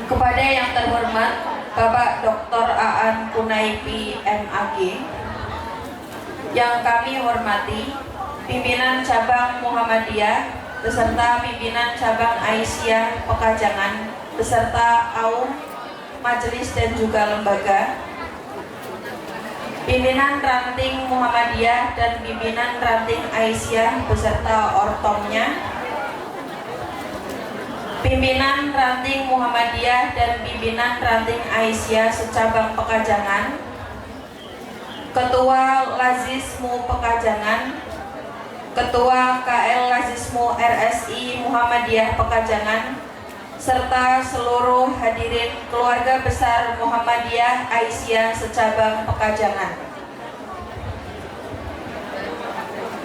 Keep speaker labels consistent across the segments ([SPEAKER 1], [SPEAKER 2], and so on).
[SPEAKER 1] Kepada yang terhormat Bapak Dr. Aan Kunaipi MAG, yang kami hormati pimpinan cabang Muhammadiyah beserta pimpinan cabang Aisyah Pekajangan beserta AUM, majelis dan juga lembaga, pimpinan ranting Muhammadiyah dan pimpinan ranting Aisyah beserta ortomnya, pimpinan ranting Muhammadiyah dan pimpinan ranting Aisyah secabang Pekajangan, Ketua Lazismu Pekajangan, Ketua KL Lazismu RSI Muhammadiyah Pekajangan, serta seluruh hadirin keluarga besar Muhammadiyah Aisyah secabang Pekajangan.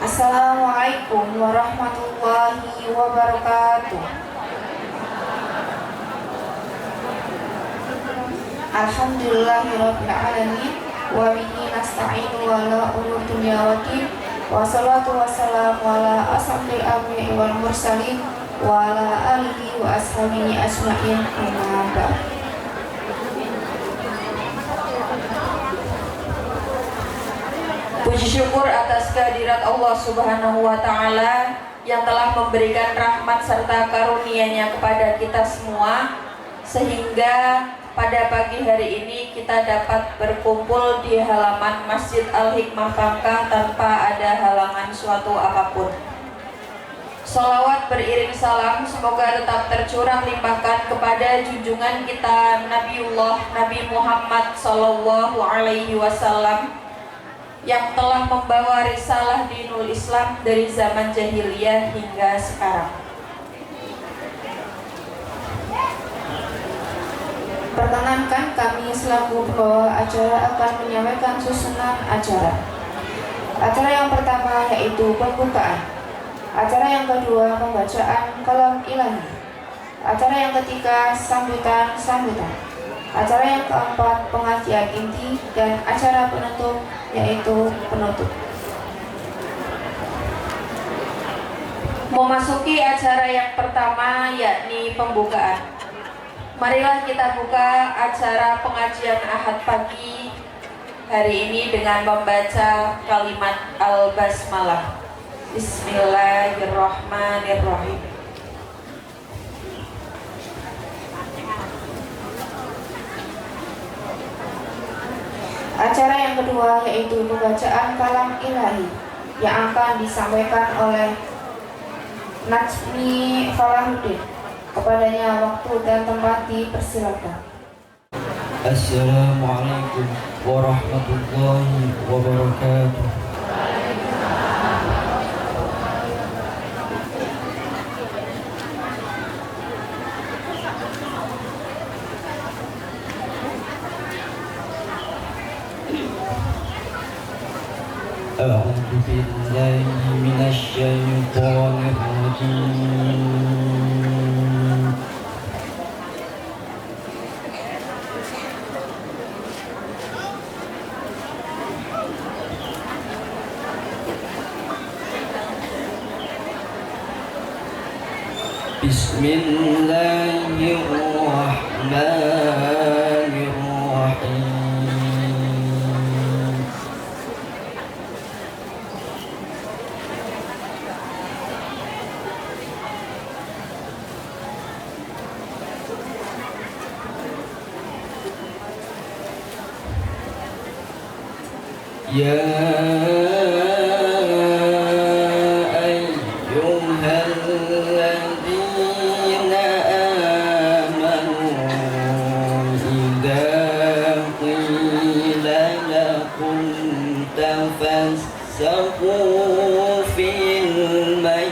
[SPEAKER 1] Assalamualaikum warahmatullahi wabarakatuh. Alhamdulillahirabbil alamin wa bihi nasta'inu ala umuri dunya waddin wa salatu wassalamu ala asrofil anbiya'i wal mursalin wa ala alihi wa ashabihi ajma'in amma ba'd. Puji syukur atas kehadirat Allah Subhanahu wa taala yang telah memberikan rahmat serta karunia-Nya kepada kita semua, sehingga pada pagi hari ini kita dapat berkumpul di halaman Masjid Al-Hikmah Bangka tanpa ada halangan suatu apapun. Sholawat beriring salam semoga tetap tercurah limpahkan kepada junjungan kita Nabi Muhammad Sallallahu Alaihi Wasallam yang telah membawa risalah dinul Islam dari zaman jahiliyah hingga sekarang. Perkenankan kami selaku pembawa acara akan menyampaikan susunan acara. Acara yang pertama yaitu pembukaan. Acara yang kedua pembacaan kalam ilahi. Acara yang ketiga sambutan. Acara yang keempat pengajian inti dan acara penutup yaitu penutup. Memasuki acara yang pertama yakni pembukaan. Marilah kita buka acara pengajian Ahad pagi hari ini dengan membaca kalimat Al-Basmalah. Bismillahirrahmanirrahim. Acara yang kedua yaitu pembacaan kalam ilahi yang akan disampaikan oleh Najmi Falahuddin. Kepadanya waktu dan tempat dipersilakan.
[SPEAKER 2] Assalamualaikum warahmatullahi wabarakatuh. A'udzu billahi minasy syaithanir rajim. Bismillahirrahmanirrahim. Ya تفسحوا في المجالس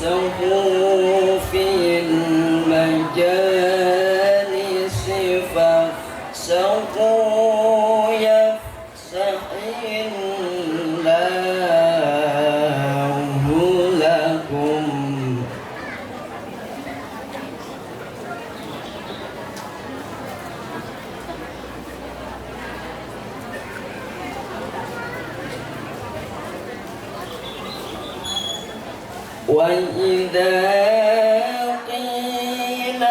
[SPEAKER 2] تفسحوا في المجالس فافسحوا يفسح الله لكم وإذا قيل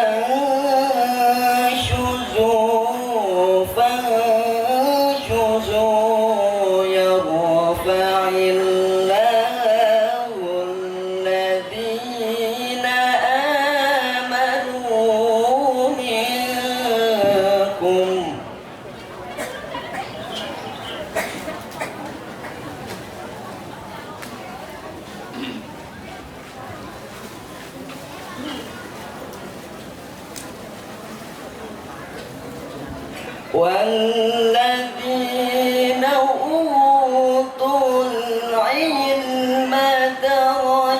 [SPEAKER 2] انشزوا فانشزوا يرفع الله الذين آمنوا منكم والذين أوتوا العلم درجات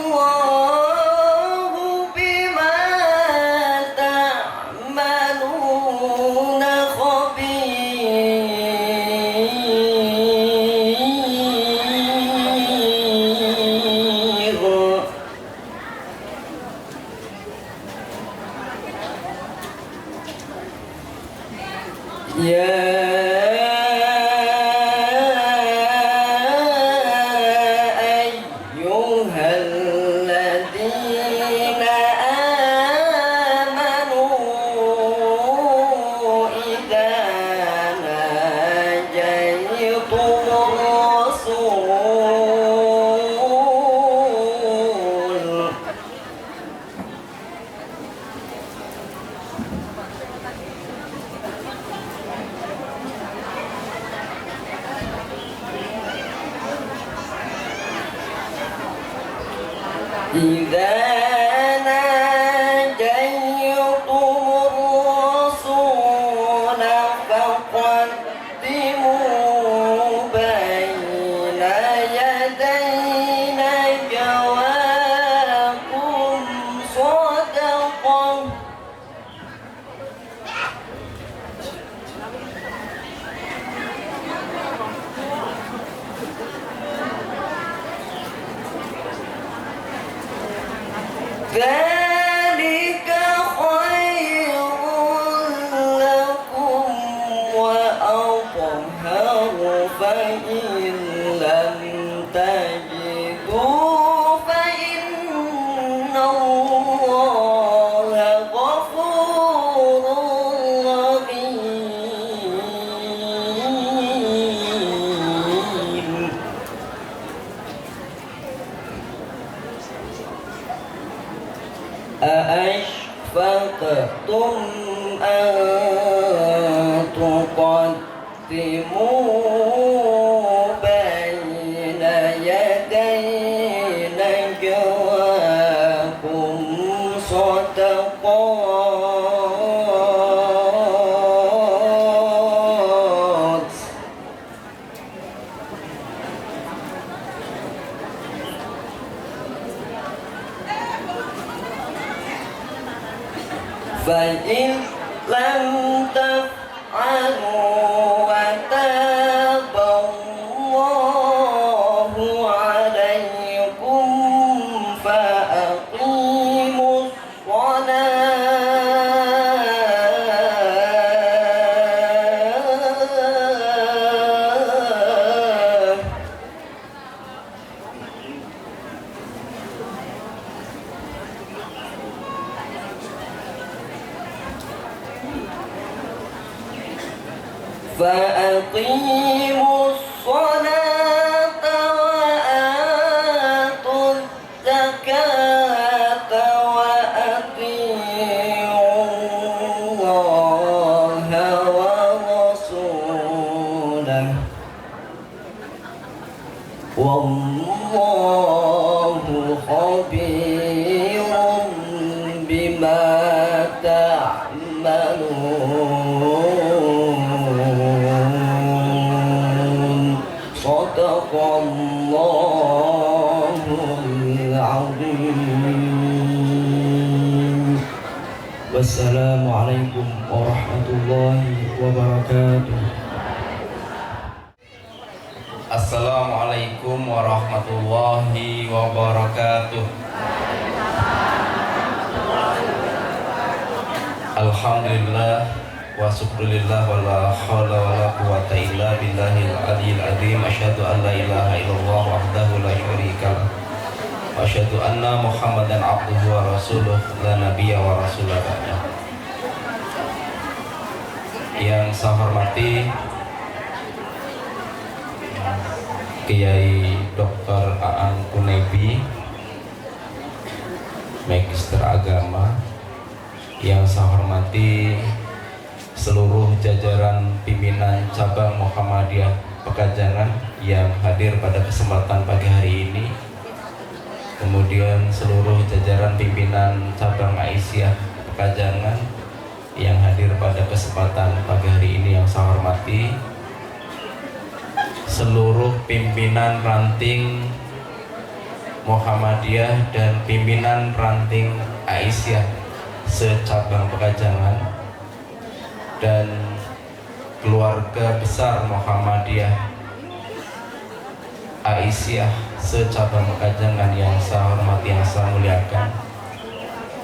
[SPEAKER 2] والله بما تعملون خبير يا أيها الذين آمنوا إذا ناجيتم الرسول إذا ناجيتم الرسول فقدموا بين يدي نجواكم صدقة ذلك خير لكم وأطهر فإن لم تجدوا فإن الله غفور رحيم أأشفقتم أن تقدموا بين يدي نجواكم صدقات فإن لم تفعلوا وتاب الله عليكم فأقيموا الصلاة فأقيموا الصلاة وآتوا الزكاة وأطيعوا الله ورسوله والله خبير بما تعملون صدق الله العظيم والسلام عليكم ورحمة الله وبركاته.
[SPEAKER 3] Assalamualaikum warahmatullahi wabarakatuh. Alhamdulillah wa syukurillah wa la hawla wa la quwata illa billahil aliyil azim. Asyhadu an la ilaha illallah wahdahu la syarika lah wa asyhadu anna Muhammadan abduhu wa rasuluh la nabiyya wa rasulah ba'dah. Yang saya hormati Kiai Dr. Aan Kunaibi, Magister Agama. Yang saya hormati seluruh jajaran pimpinan cabang Muhammadiyah Pekajangan yang hadir pada kesempatan pagi hari ini. Kemudian seluruh jajaran pimpinan cabang Aisyah Pekajangan yang hadir pada kesempatan pagi hari ini yang saya hormati. Seluruh pimpinan ranting Muhammadiyah dan pimpinan ranting Aisyah secabang Pekajangan dan keluarga besar Muhammadiyah Aisyah secabang Pekajangan yang saya hormati, yang saya muliakan.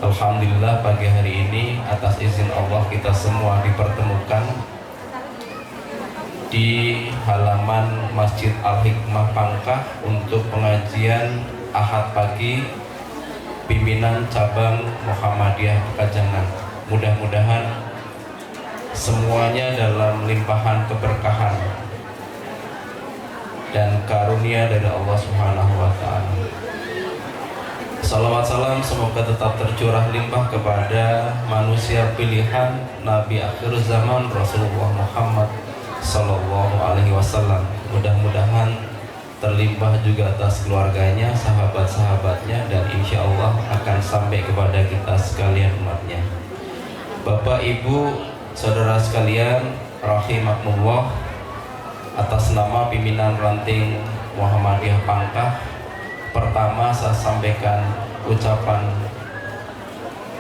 [SPEAKER 3] Alhamdulillah pagi hari ini atas izin Allah kita semua dipertemukan di halaman Masjid Al-Hikmah Pangkah untuk pengajian Ahad pagi pimpinan cabang Muhammadiyah Pekajangan. Mudah-mudahan semuanya dalam limpahan keberkahan dan karunia dari Allah Subhanahu wa Ta'ala. Salawat salam semoga tetap tercurah limpah kepada manusia pilihan Nabi akhir zaman Rasulullah Muhammad Sallallahu Alaihi Wasallam. Mudah-mudahan terlimpah juga atas keluarganya, sahabat-sahabatnya, dan insya Allah akan sampai kepada kita sekalian umatnya. Bapak, Ibu, saudara sekalian, rahimakumullah, atas nama pimpinan ranting Muhammadiyah Pangkah, pertama saya sampaikan ucapan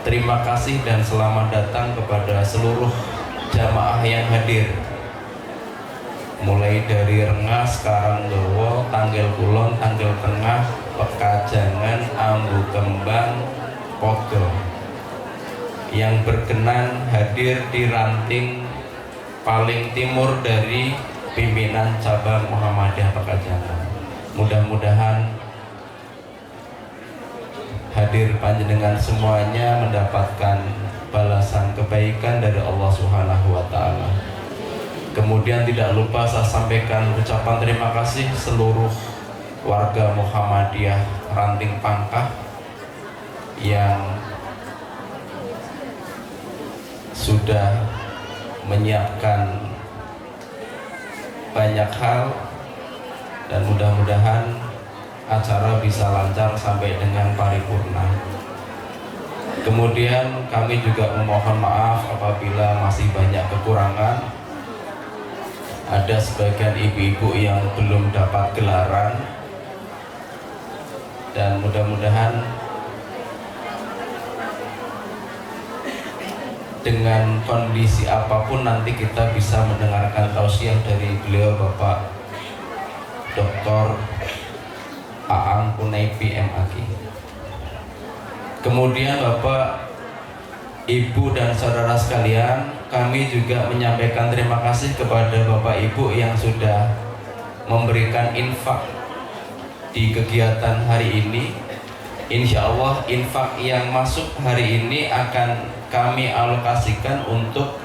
[SPEAKER 3] terima kasih dan selamat datang kepada seluruh jamaah yang hadir, mulai dari Rengas, Karangdowo, Tanggel Kulon, Tanggel Tengah, Pekajangan, Ambu Kembang, Podo, yang berkenan hadir di ranting paling timur dari pimpinan cabang Muhammadiyah Pekajangan. Mudah-mudahan hadir panjenengan semuanya mendapatkan balasan kebaikan dari Allah Subhanahu wa Ta'ala. Kemudian tidak lupa saya sampaikan ucapan terima kasih seluruh warga Muhammadiyah ranting Pangkah yang sudah menyiapkan banyak hal, dan mudah-mudahan acara bisa lancar sampai dengan paripurna. Kemudian kami juga memohon maaf apabila masih banyak kekurangan. Ada sebagian ibu-ibu yang belum dapat gelaran, dan mudah-mudahan dengan kondisi apapun nanti kita bisa mendengarkan tausiah dari beliau Bapak Dr. Aan Kunaibi MAG. Kemudian Bapak, Ibu, dan saudara sekalian, kami juga menyampaikan terima kasih kepada Bapak Ibu yang sudah memberikan infak di kegiatan hari ini. Insya Allah infak yang masuk hari ini akan kami alokasikan untuk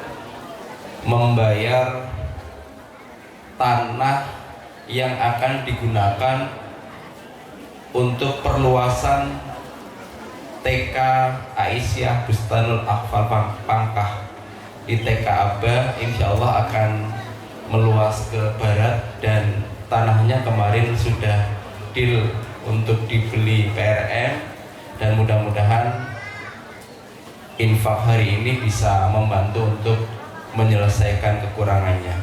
[SPEAKER 3] membayar tanah yang akan digunakan untuk perluasan TK Aisyah Bustanul Akfal Pangkah. Di TK Aba insya Allah akan meluas ke barat, dan tanahnya kemarin sudah deal untuk dibeli PRM, dan mudah-mudahan infak hari ini bisa membantu untuk menyelesaikan kekurangannya.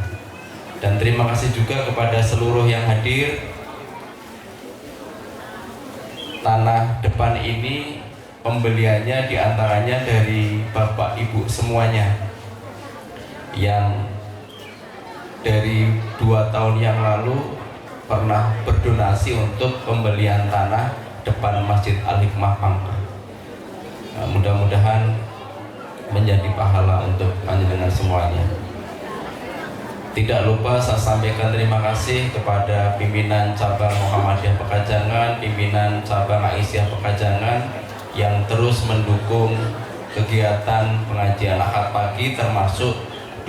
[SPEAKER 3] Dan terima kasih juga kepada seluruh yang hadir. Tanah depan ini pembeliannya diantaranya dari Bapak Ibu semuanya yang dari 2 tahun yang lalu pernah berdonasi untuk pembelian tanah depan Masjid Al-Hikmah Pangkah. Mudah-mudahan menjadi pahala untuk panjenengan semuanya. Tidak lupa saya sampaikan terima kasih kepada pimpinan cabang Muhammadiyah Pekajangan, pimpinan cabang Aisyah Pekajangan yang terus mendukung kegiatan pengajian Ahad pagi, termasuk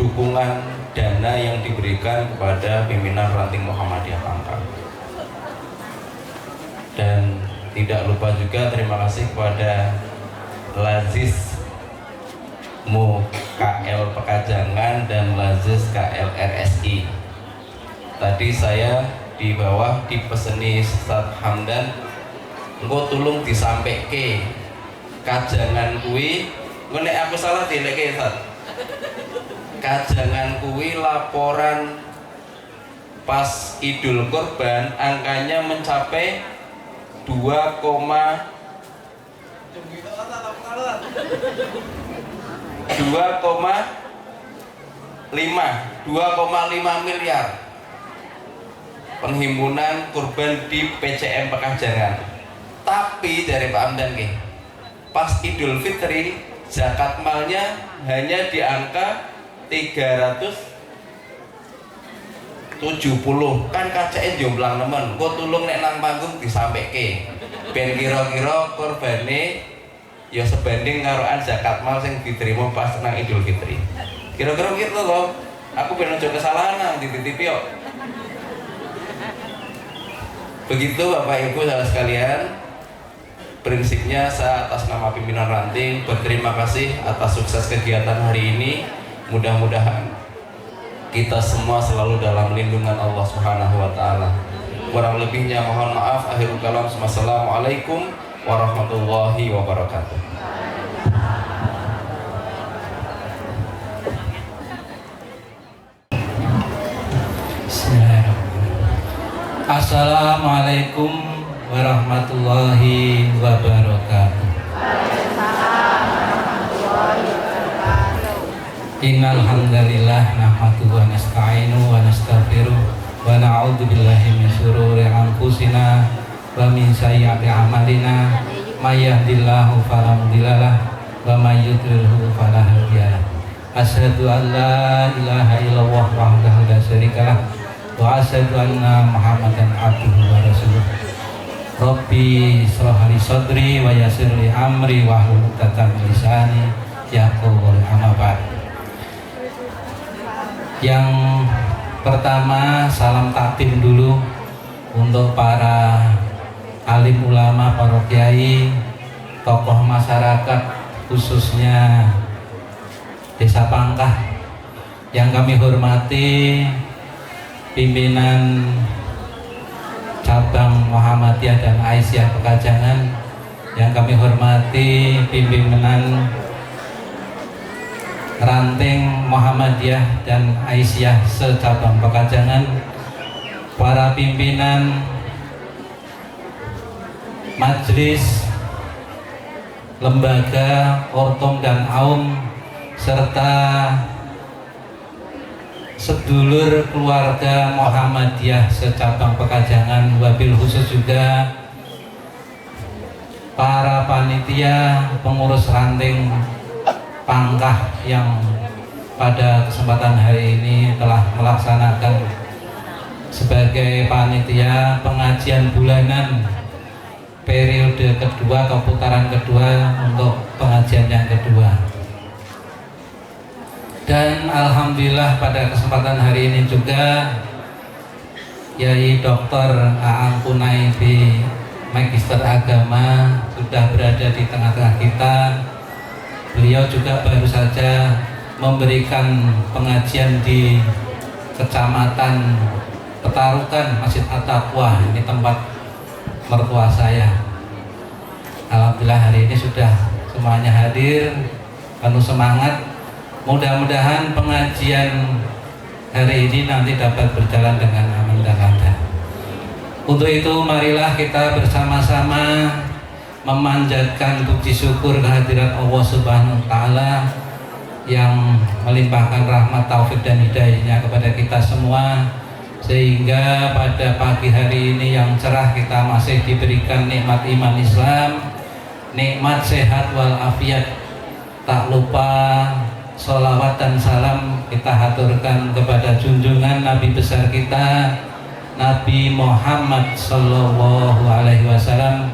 [SPEAKER 3] dukungan dana yang diberikan kepada pimpinan ranting Muhammadiyah Pangkal. Dan tidak lupa juga terima kasih kepada Lazis Mu KL Pekajangan dan Lazis KL RSI. Tadi saya di bawah dipeseni Ustaz Hamdan, engko tulung disampaikan kajangan kuwi, nek aku salah dileke Ustaz. Kajangan kuwi laporan pas Idul Kurban angkanya mencapai 2,5 miliar penghimpunan kurban di PCM Pekajangan. Tapi dari Pak Hamdan pas Idul Fitri zakat malnya hanya di angka 370. Kan kacake jomblang nemen, kok tulung nek nang panggung disampaikke ben kira-kira kurbane ya sebanding ngarokan zakat mal sing diterima pas nang Idul Fitri. Kira-kira gitu loh. Aku ben aja kesalahan nang dititipi kok. Begitu Bapak Ibu saudara sekalian, prinsipnya saya atas nama pimpinan ranting berterima kasih atas sukses kegiatan hari ini. Mudah-mudahan kita semua selalu dalam lindungan Allah Subhanahu wa taala. Kurang lebihnya mohon maaf. Akhirul kalam. Wassalamualaikum warahmatullahi wabarakatuh.
[SPEAKER 4] Assalamualaikum warahmatullahi wabarakatuh. Innal hamdalillah nahmaduhu wa nasta'inu wa nastaghfiruh wa na'udzu billahi min shururi anfusina wa min sayyiati a'malina may yahdihillahu fala mudhillalah wa may yudlilhu fala hadiyalah. Asyhadu an la ilaha illallah wahdahu la syarikalah wa asyhadu anna Muhammadan abduhu wa rasuluh. Rabbi shrah li sadri wa yassir li amri wa hlul 'uqdatam min lisani yafqahu qawli. Yang pertama, salam takdim dulu untuk para alim ulama, para kiai, tokoh masyarakat, khususnya Desa Pangkah yang kami hormati, pimpinan cabang Muhammadiyah dan Aisyah Pekajangan yang kami hormati, pimpinan ranting Muhammadiyah dan Aisyah secabang Pekajangan, para pimpinan majelis, lembaga, ortom dan aum, serta sedulur keluarga Muhammadiyah secabang Pekajangan, wabil khusus juga para panitia pengurus ranting Pangkah yang pada kesempatan hari ini telah melaksanakan sebagai panitia pengajian bulanan periode kedua atau putaran kedua untuk pengajian yang kedua. Dan alhamdulillah pada kesempatan hari ini juga Yai Dr. Aang Kunaibi, Magister Agama, sudah berada di tengah-tengah kita. Beliau juga baru saja memberikan pengajian di Kecamatan Petarukan, Masjid At-Taqwa. Ini tempat mertua saya. Alhamdulillah hari ini sudah semuanya hadir, penuh semangat. Mudah-mudahan pengajian hari ini nanti dapat berjalan dengan aman dan lancar. Untuk itu marilah kita bersama-sama memanjatkan puji syukur kehadirat Allah Subhanahu wa taala yang melimpahkan rahmat, taufik dan hidayahnya kepada kita semua, sehingga pada pagi hari ini yang cerah kita masih diberikan nikmat iman Islam, nikmat sehat wal afiat, tak lupa sholawat dan salam kita haturkan kepada junjungan Nabi besar kita Nabi Muhammad Sallallahu Alaihi Wasallam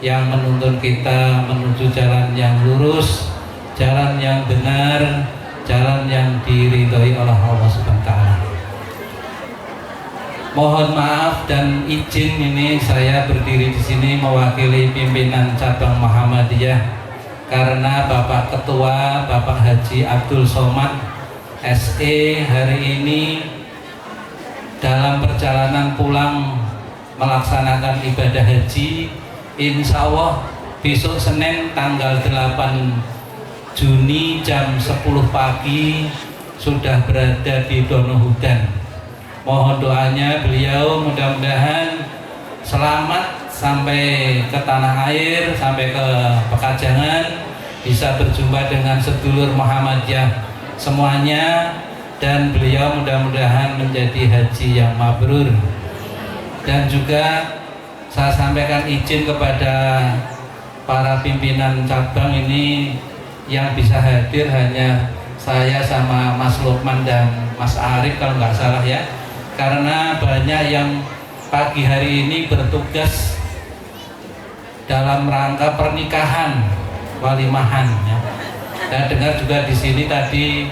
[SPEAKER 4] yang menuntun kita menuju jalan yang lurus, jalan yang benar, jalan yang diridhoi oleh Allah Subhanahu wa Ta'ala. Mohon maaf dan izin ini saya berdiri di sini mewakili pimpinan cabang Muhammadiyah karena Bapak Ketua Bapak Haji Abdul Somad SE hari ini dalam perjalanan pulang melaksanakan ibadah haji. Insya Allah besok Senin tanggal 8 Juni jam 10 pagi sudah berada di Donohudan. Mohon doanya beliau mudah-mudahan selamat sampai ke tanah air, sampai ke Pekajangan, bisa berjumpa dengan sedulur Muhammadiyah semuanya, dan beliau mudah-mudahan menjadi haji yang mabrur. Dan juga saya sampaikan izin kepada para pimpinan cabang ini yang bisa hadir hanya saya sama Mas Lukman dan Mas Arif kalau nggak salah ya, karena banyak yang pagi hari ini bertugas dalam rangka pernikahan walimahan ya. Saya dengar juga di sini tadi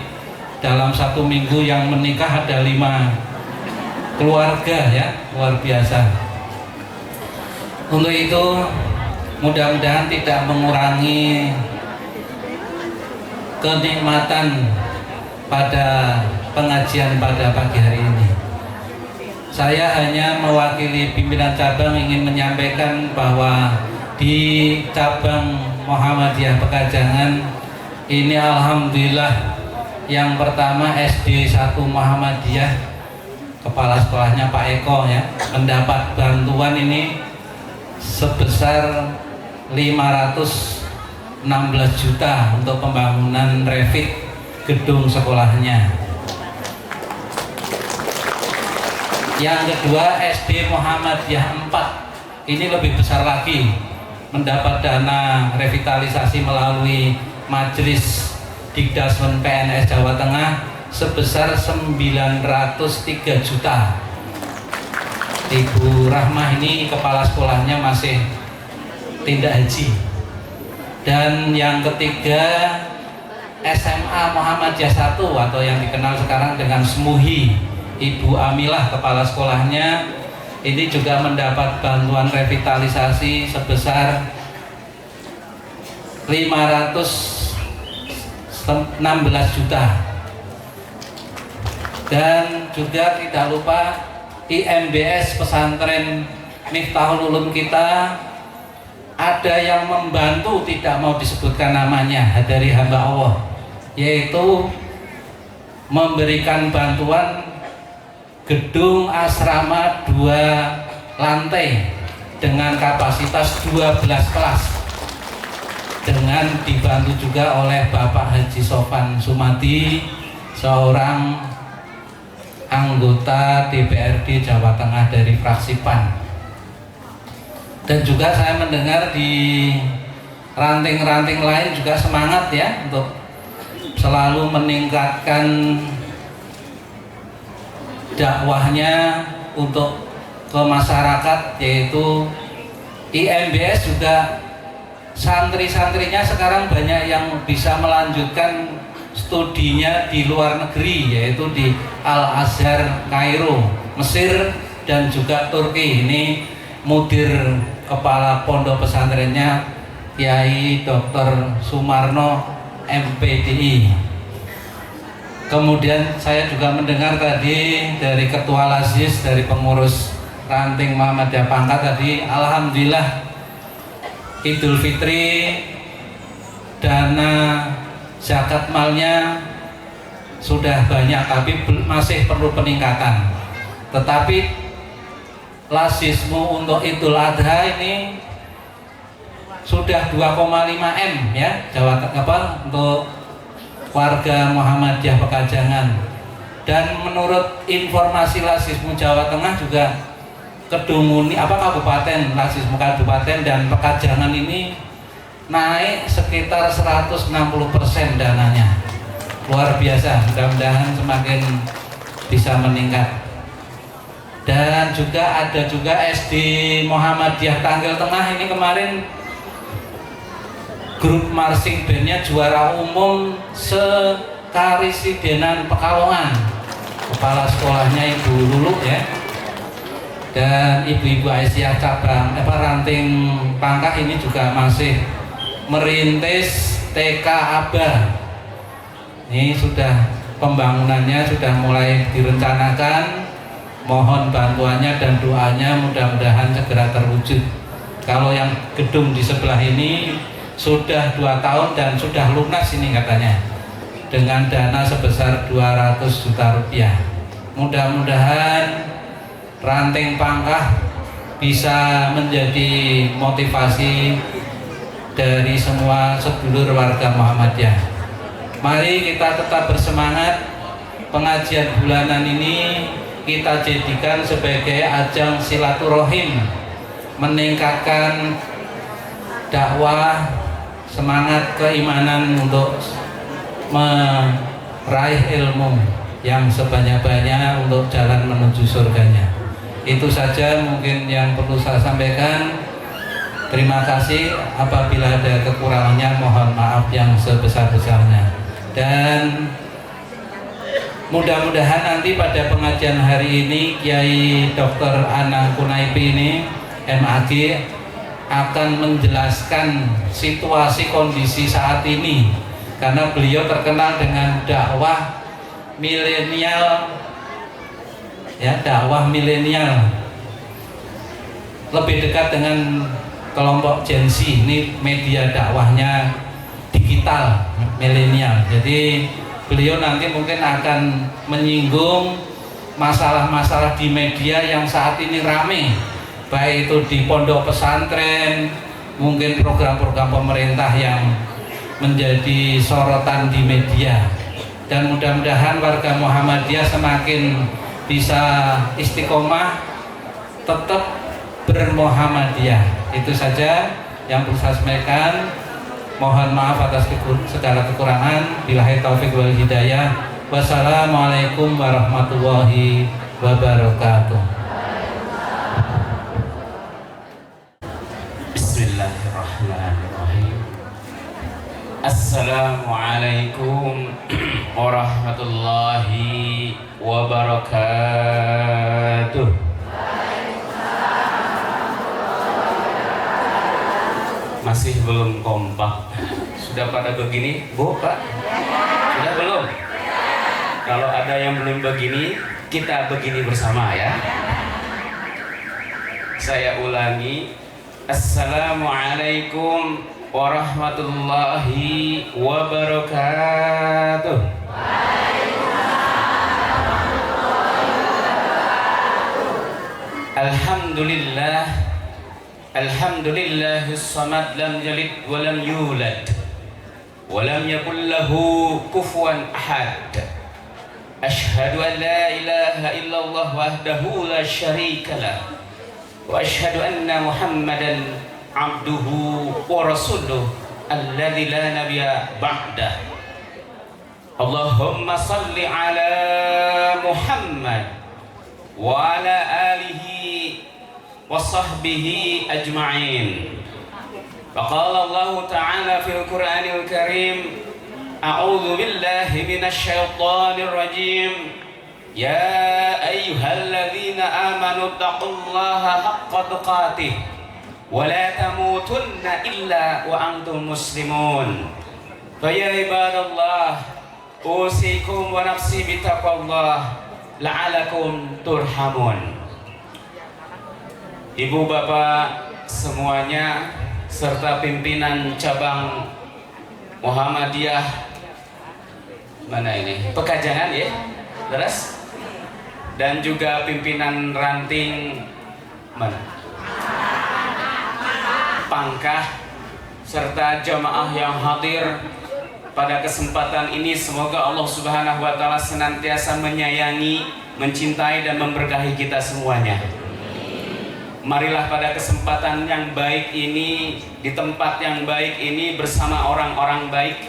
[SPEAKER 4] dalam 1 minggu yang menikah ada 5 keluarga ya, luar biasa. Untuk itu mudah-mudahan tidak mengurangi kenikmatan pada pengajian pada pagi hari ini. Saya hanya mewakili pimpinan cabang ingin menyampaikan bahwa di cabang Muhammadiyah Pekajangan ini alhamdulillah yang pertama SD 1 Muhammadiyah, kepala sekolahnya Pak Eko ya, mendapat bantuan ini sebesar 516 juta untuk pembangunan refit gedung sekolahnya. Yang kedua SD Muhammadiyah 4 ini lebih besar lagi, mendapat dana revitalisasi melalui Majelis Dikdasmen PNS Jawa Tengah sebesar 903 juta. Ibu Rahmah ini kepala sekolahnya masih tindak haji. Dan yang ketiga SMA Muhammadiyah 1 atau yang dikenal sekarang dengan SMUHI, Ibu Amilah kepala sekolahnya ini juga mendapat bantuan revitalisasi sebesar 516 juta. Dan juga tidak lupa IMBS pesantren Miftahul Ulum kita ada yang membantu, tidak mau disebutkan namanya, dari hamba Allah, yaitu memberikan bantuan gedung asrama 2 lantai dengan kapasitas 12 kelas, dengan dibantu juga oleh Bapak Haji Sofan Sumadi, seorang anggota DPRD Jawa Tengah dari fraksi PAN. Dan juga saya mendengar di ranting-ranting lain juga semangat ya untuk selalu meningkatkan dakwahnya untuk ke masyarakat, yaitu IMBS juga santri-santrinya sekarang banyak yang bisa melanjutkan studinya di luar negeri, yaitu di Al-Azhar Kairo, Mesir, dan juga Turki. Ini mudir kepala pondok pesantrennya Kiai Dr. Sumarno MPDI. Kemudian saya juga mendengar tadi dari Ketua Lazis, dari pengurus ranting Muhammadiyah Pangkat tadi, alhamdulillah Idul Fitri dana zakat malnya sudah banyak, tapi masih perlu peningkatan. Tetapi Lazismu untuk Idul Adha ini sudah 2,5 M ya, untuk warga Muhammadiyah Pekajangan. Dan menurut informasi Lazismu Jawa Tengah juga Kedunguni kabupaten, Lazismu kabupaten dan Pekajangan ini naik sekitar 160% dananya. Luar biasa, mudah-mudahan semakin bisa meningkat. Dan juga ada juga SD Muhammadiyah Tanggal Tengah ini kemarin grup marching bandnya juara umum sekarisidenan Pekalongan. Kepala sekolahnya Ibu Lulu ya, dan Ibu-Ibu Aisyah cabang Ranting Pangkah ini juga masih merintis TK Aba. Ini sudah pembangunannya sudah mulai direncanakan. Mohon bantuannya dan doanya, mudah-mudahan segera terwujud. Kalau yang gedung di sebelah ini sudah 2 tahun dan sudah lunas ini katanya, dengan dana sebesar 200 juta rupiah. Mudah-mudahan Ranting Pangkah bisa menjadi motivasi dari semua sedulur warga Muhammadiyah. Mari kita tetap bersemangat. Pengajian bulanan ini kita jadikan sebagai ajang silaturahim, meningkatkan dakwah, semangat keimanan untuk meraih ilmu yang sebanyak-banyak untuk jalan menuju surganya. Itu saja mungkin yang perlu saya sampaikan. Terima kasih. Apabila ada kekurangannya mohon maaf yang sebesar-besarnya. Dan mudah-mudahan nanti pada pengajian hari ini Kiai Dr. Anang Kunaipi ini MAG akan menjelaskan situasi kondisi saat ini, karena beliau terkenal dengan dakwah milenial ya, dakwah milenial lebih dekat dengan kelompok Gen Z. Ini media dakwahnya digital milenial. Jadi beliau nanti mungkin akan menyinggung masalah-masalah di media yang saat ini rame, baik itu di pondok pesantren, mungkin program-program pemerintah yang menjadi sorotan di media. Dan mudah-mudahan warga Muhammadiyah semakin bisa istiqomah, tetap bermuhammadiyah. Itu saja yang perlu saya sampaikan. Mohon maaf atas segala kekurangan. Billahi taufik wal hidayah. Wassalamualaikum warahmatullahi wabarakatuh.
[SPEAKER 5] Bismillahirrahmanirrahim. Assalamualaikum warahmatullahi wabarakatuh. Masih belum kompak. Sudah pada begini, Bu, Pak? Sudah belum? Kalau ada yang belum begini, kita begini bersama ya. Saya ulangi. Assalamualaikum warahmatullahi wabarakatuh. Alhamdulillah. Alhamdulillahis samad, lam yalid wa lam yulad wa lam yakul lahu kufuwan ahad. Asyhadu an la ilaha illallah wahdahu la syarika lah wa asyhadu anna Muhammadan abduhu wa rasuluh alladzi la nabiyya ba'dah. Allahumma salli ala Muhammad wa ala alihi wa sahbihi ajma'in. Faqala Allah Ta'ala fil Qur'anil Karim, a'udzu billahi minasy syaithanir rajim. Ya ayyuhalladzina amanu taqullaha haqqa tuqatih wa la tamutunna illa wa antum muslimun. Fa ya ibadallah, usikum wa nafsi bitaqwallah la'alakum turhamun. Ibu bapak semuanya serta pimpinan cabang Muhammadiyah mana ini? Pekajangan ya, terus dan juga pimpinan ranting mana? Pangkah serta jamaah yang hadir pada kesempatan ini, semoga Allah Subhanahu wa taala senantiasa menyayangi, mencintai dan memberkahi kita semuanya. Marilah pada kesempatan yang baik ini, di tempat yang baik ini, bersama orang-orang baik,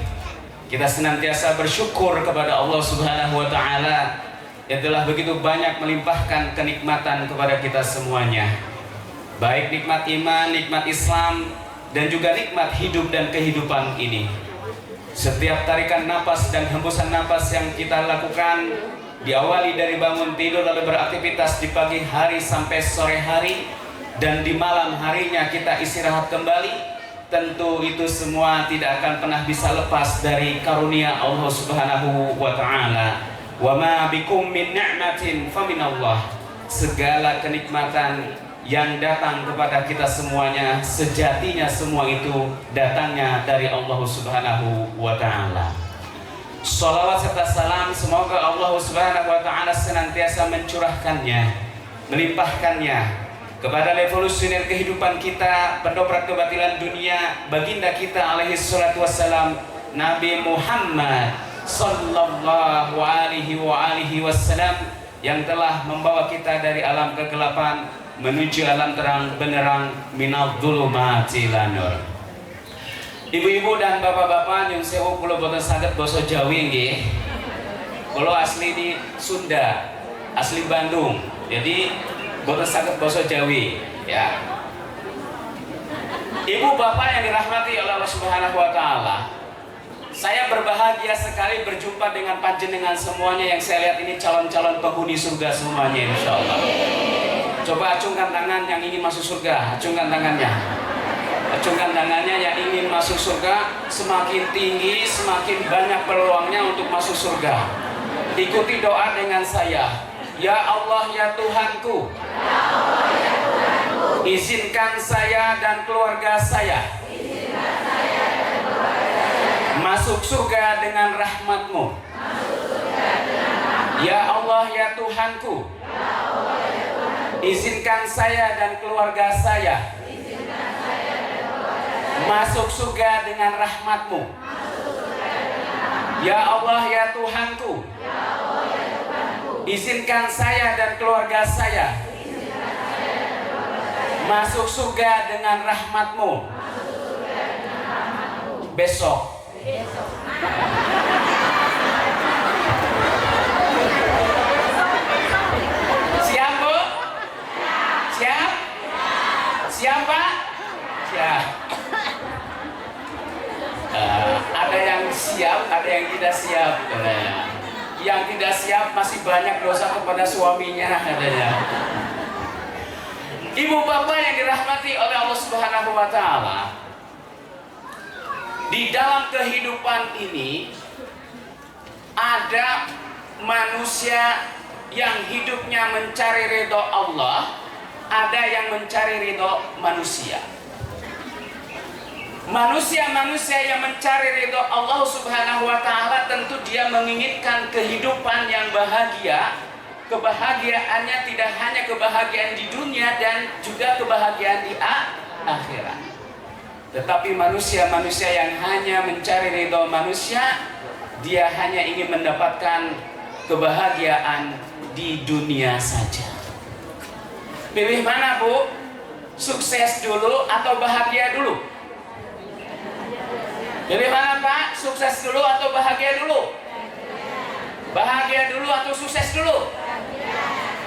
[SPEAKER 5] kita senantiasa bersyukur kepada Allah Subhanahu wa Ta'ala yang telah begitu banyak melimpahkan kenikmatan kepada kita semuanya, baik nikmat iman, nikmat Islam, dan juga nikmat hidup dan kehidupan ini. Setiap tarikan napas dan hembusan napas yang kita lakukan, diawali dari bangun tidur lalu beraktivitas di pagi hari sampai sore hari, dan di malam harinya kita istirahat kembali, tentu itu semua tidak akan pernah bisa lepas dari karunia Allah Subhanahu wa Ta'ala. Wa ma bikum min ni'matin faminallah. Segala kenikmatan yang datang kepada kita semuanya, sejatinya semua itu datangnya dari Allah Subhanahu wa Ta'ala. Salawat serta salam semoga Allah Subhanahu wa Ta'ala senantiasa mencurahkannya, melimpahkannya kepada revolusioner kehidupan kita, pendobrak kebatilan dunia, baginda kita alaihi salatu wassalam, Nabi Muhammad sallallahu alaihi wasallam, yang telah membawa kita dari alam kegelapan menuju alam terang benderang, minadh dhulumati ila nur. Ibu-ibu dan bapak-bapak nyun sewu kula boten saged basa Jawi nggih. Kula asli di Sunda, asli Bandung. Jadi boten saged basa Jawi, ya. Ibu bapak yang dirahmati oleh Allah Subhanahu wa Ta'ala, saya berbahagia sekali berjumpa dengan panjenengan semuanya yang saya lihat ini calon-calon penghuni surga semuanya, insyaallah. Coba acungkan tangan yang ingin masuk surga, acungkan tangannya. Acungkan tangannya yang ingin masuk surga. Semakin tinggi, semakin banyak peluangnya untuk masuk surga. Ikuti doa dengan saya. Ya Allah ya Tuhanku, izinkan saya dan keluarga saya masuk surga dengan rahmat-Mu. Ya Allah ya Tuhanku, izinkan saya dan keluarga saya masuk surga dengan rahmat-Mu. Ya Allah ya Tuhanku, izinkan saya dan keluarga saya masuk surga dengan rahmat-Mu. Besok. Siap Bu? Siap? Siap Pak? Siap. Ada yang siap, ada yang tidak siap katanya. Yang tidak siap masih banyak dosa kepada suaminya katanya. Ibu bapak yang dirahmati oleh Allah Subhanahu wa Ta'ala, di dalam kehidupan ini ada manusia yang hidupnya mencari ridho Allah, ada yang mencari ridho manusia. Manusia-manusia yang mencari ridho Allah Subhanahu wa Ta'ala tentu dia menginginkan kehidupan yang bahagia. Kebahagiaannya tidak hanya kebahagiaan di dunia dan juga kebahagiaan di akhirat. Tetapi manusia-manusia yang hanya mencari ridho manusia, dia hanya ingin mendapatkan kebahagiaan di dunia saja. Pilih mana Bu? Sukses dulu atau bahagia dulu? Pilih mana Pak? Sukses dulu atau bahagia dulu? Bahagia dulu atau sukses dulu?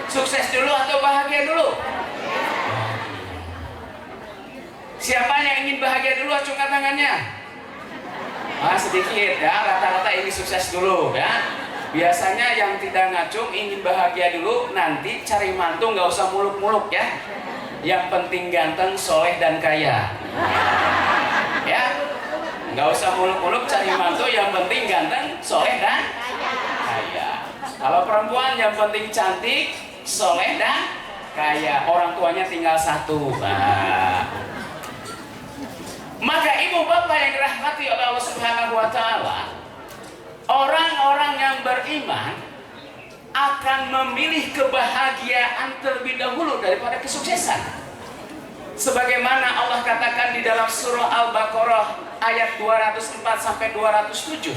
[SPEAKER 5] Sukses dulu atau bahagia dulu? Siapa yang ingin bahagia dulu? Acungkan tangannya. Sedikit ya, rata-rata ingin sukses dulu ya. Biasanya yang tidak ngacung ingin bahagia dulu, nanti cari mantu nggak usah muluk-muluk ya. Yang penting ganteng, soleh dan kaya. Ya, nggak usah muluk-muluk cari mantu, yang penting ganteng, soleh dan kaya. Kalau perempuan yang penting cantik, soleh dan kaya. Orang tuanya tinggal satu. Maka ibu bapak yang dirahmati oleh Allah Subhanahu wa Ta'ala, orang-orang yang beriman akan memilih kebahagiaan terlebih dahulu daripada kesuksesan. Sebagaimana Allah katakan di dalam surah Al-Baqarah ayat 204 sampai 207.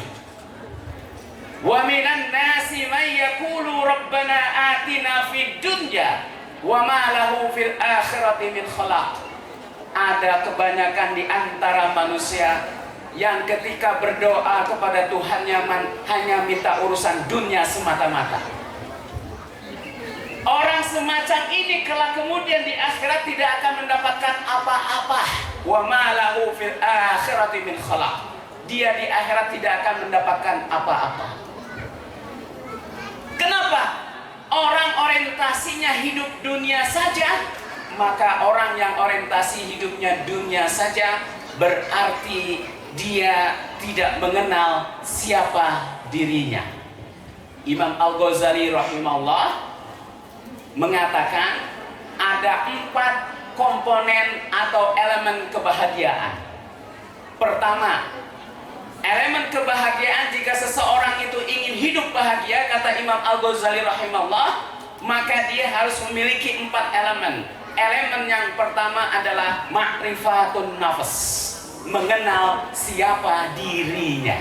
[SPEAKER 5] Wa minan nasi may yaqulu rabbana atina fid dunya wa ma lahu fil akhirati min khalaq. Ada kebanyakan di antara manusia yang ketika berdoa kepada Tuhannya hanya minta urusan dunia semata-mata. Orang semacam ini kelak kemudian di akhirat tidak akan mendapatkan apa-apa. Wa ma lahu fil akhirati min khalaq. Dia di akhirat tidak akan mendapatkan apa-apa. Kenapa? Orang orientasinya hidup dunia saja, maka orang yang orientasi hidupnya dunia saja berarti dia tidak mengenal siapa dirinya. Imam Al-Ghazali rahimahullah mengatakan ada 4 komponen atau elemen kebahagiaan. Pertama, elemen kebahagiaan, jika seseorang itu ingin hidup bahagia, kata Imam Al-Ghazali rahimahullah, maka dia harus memiliki 4 elemen. Elemen yang pertama adalah ma'rifatun nafs, mengenal siapa dirinya.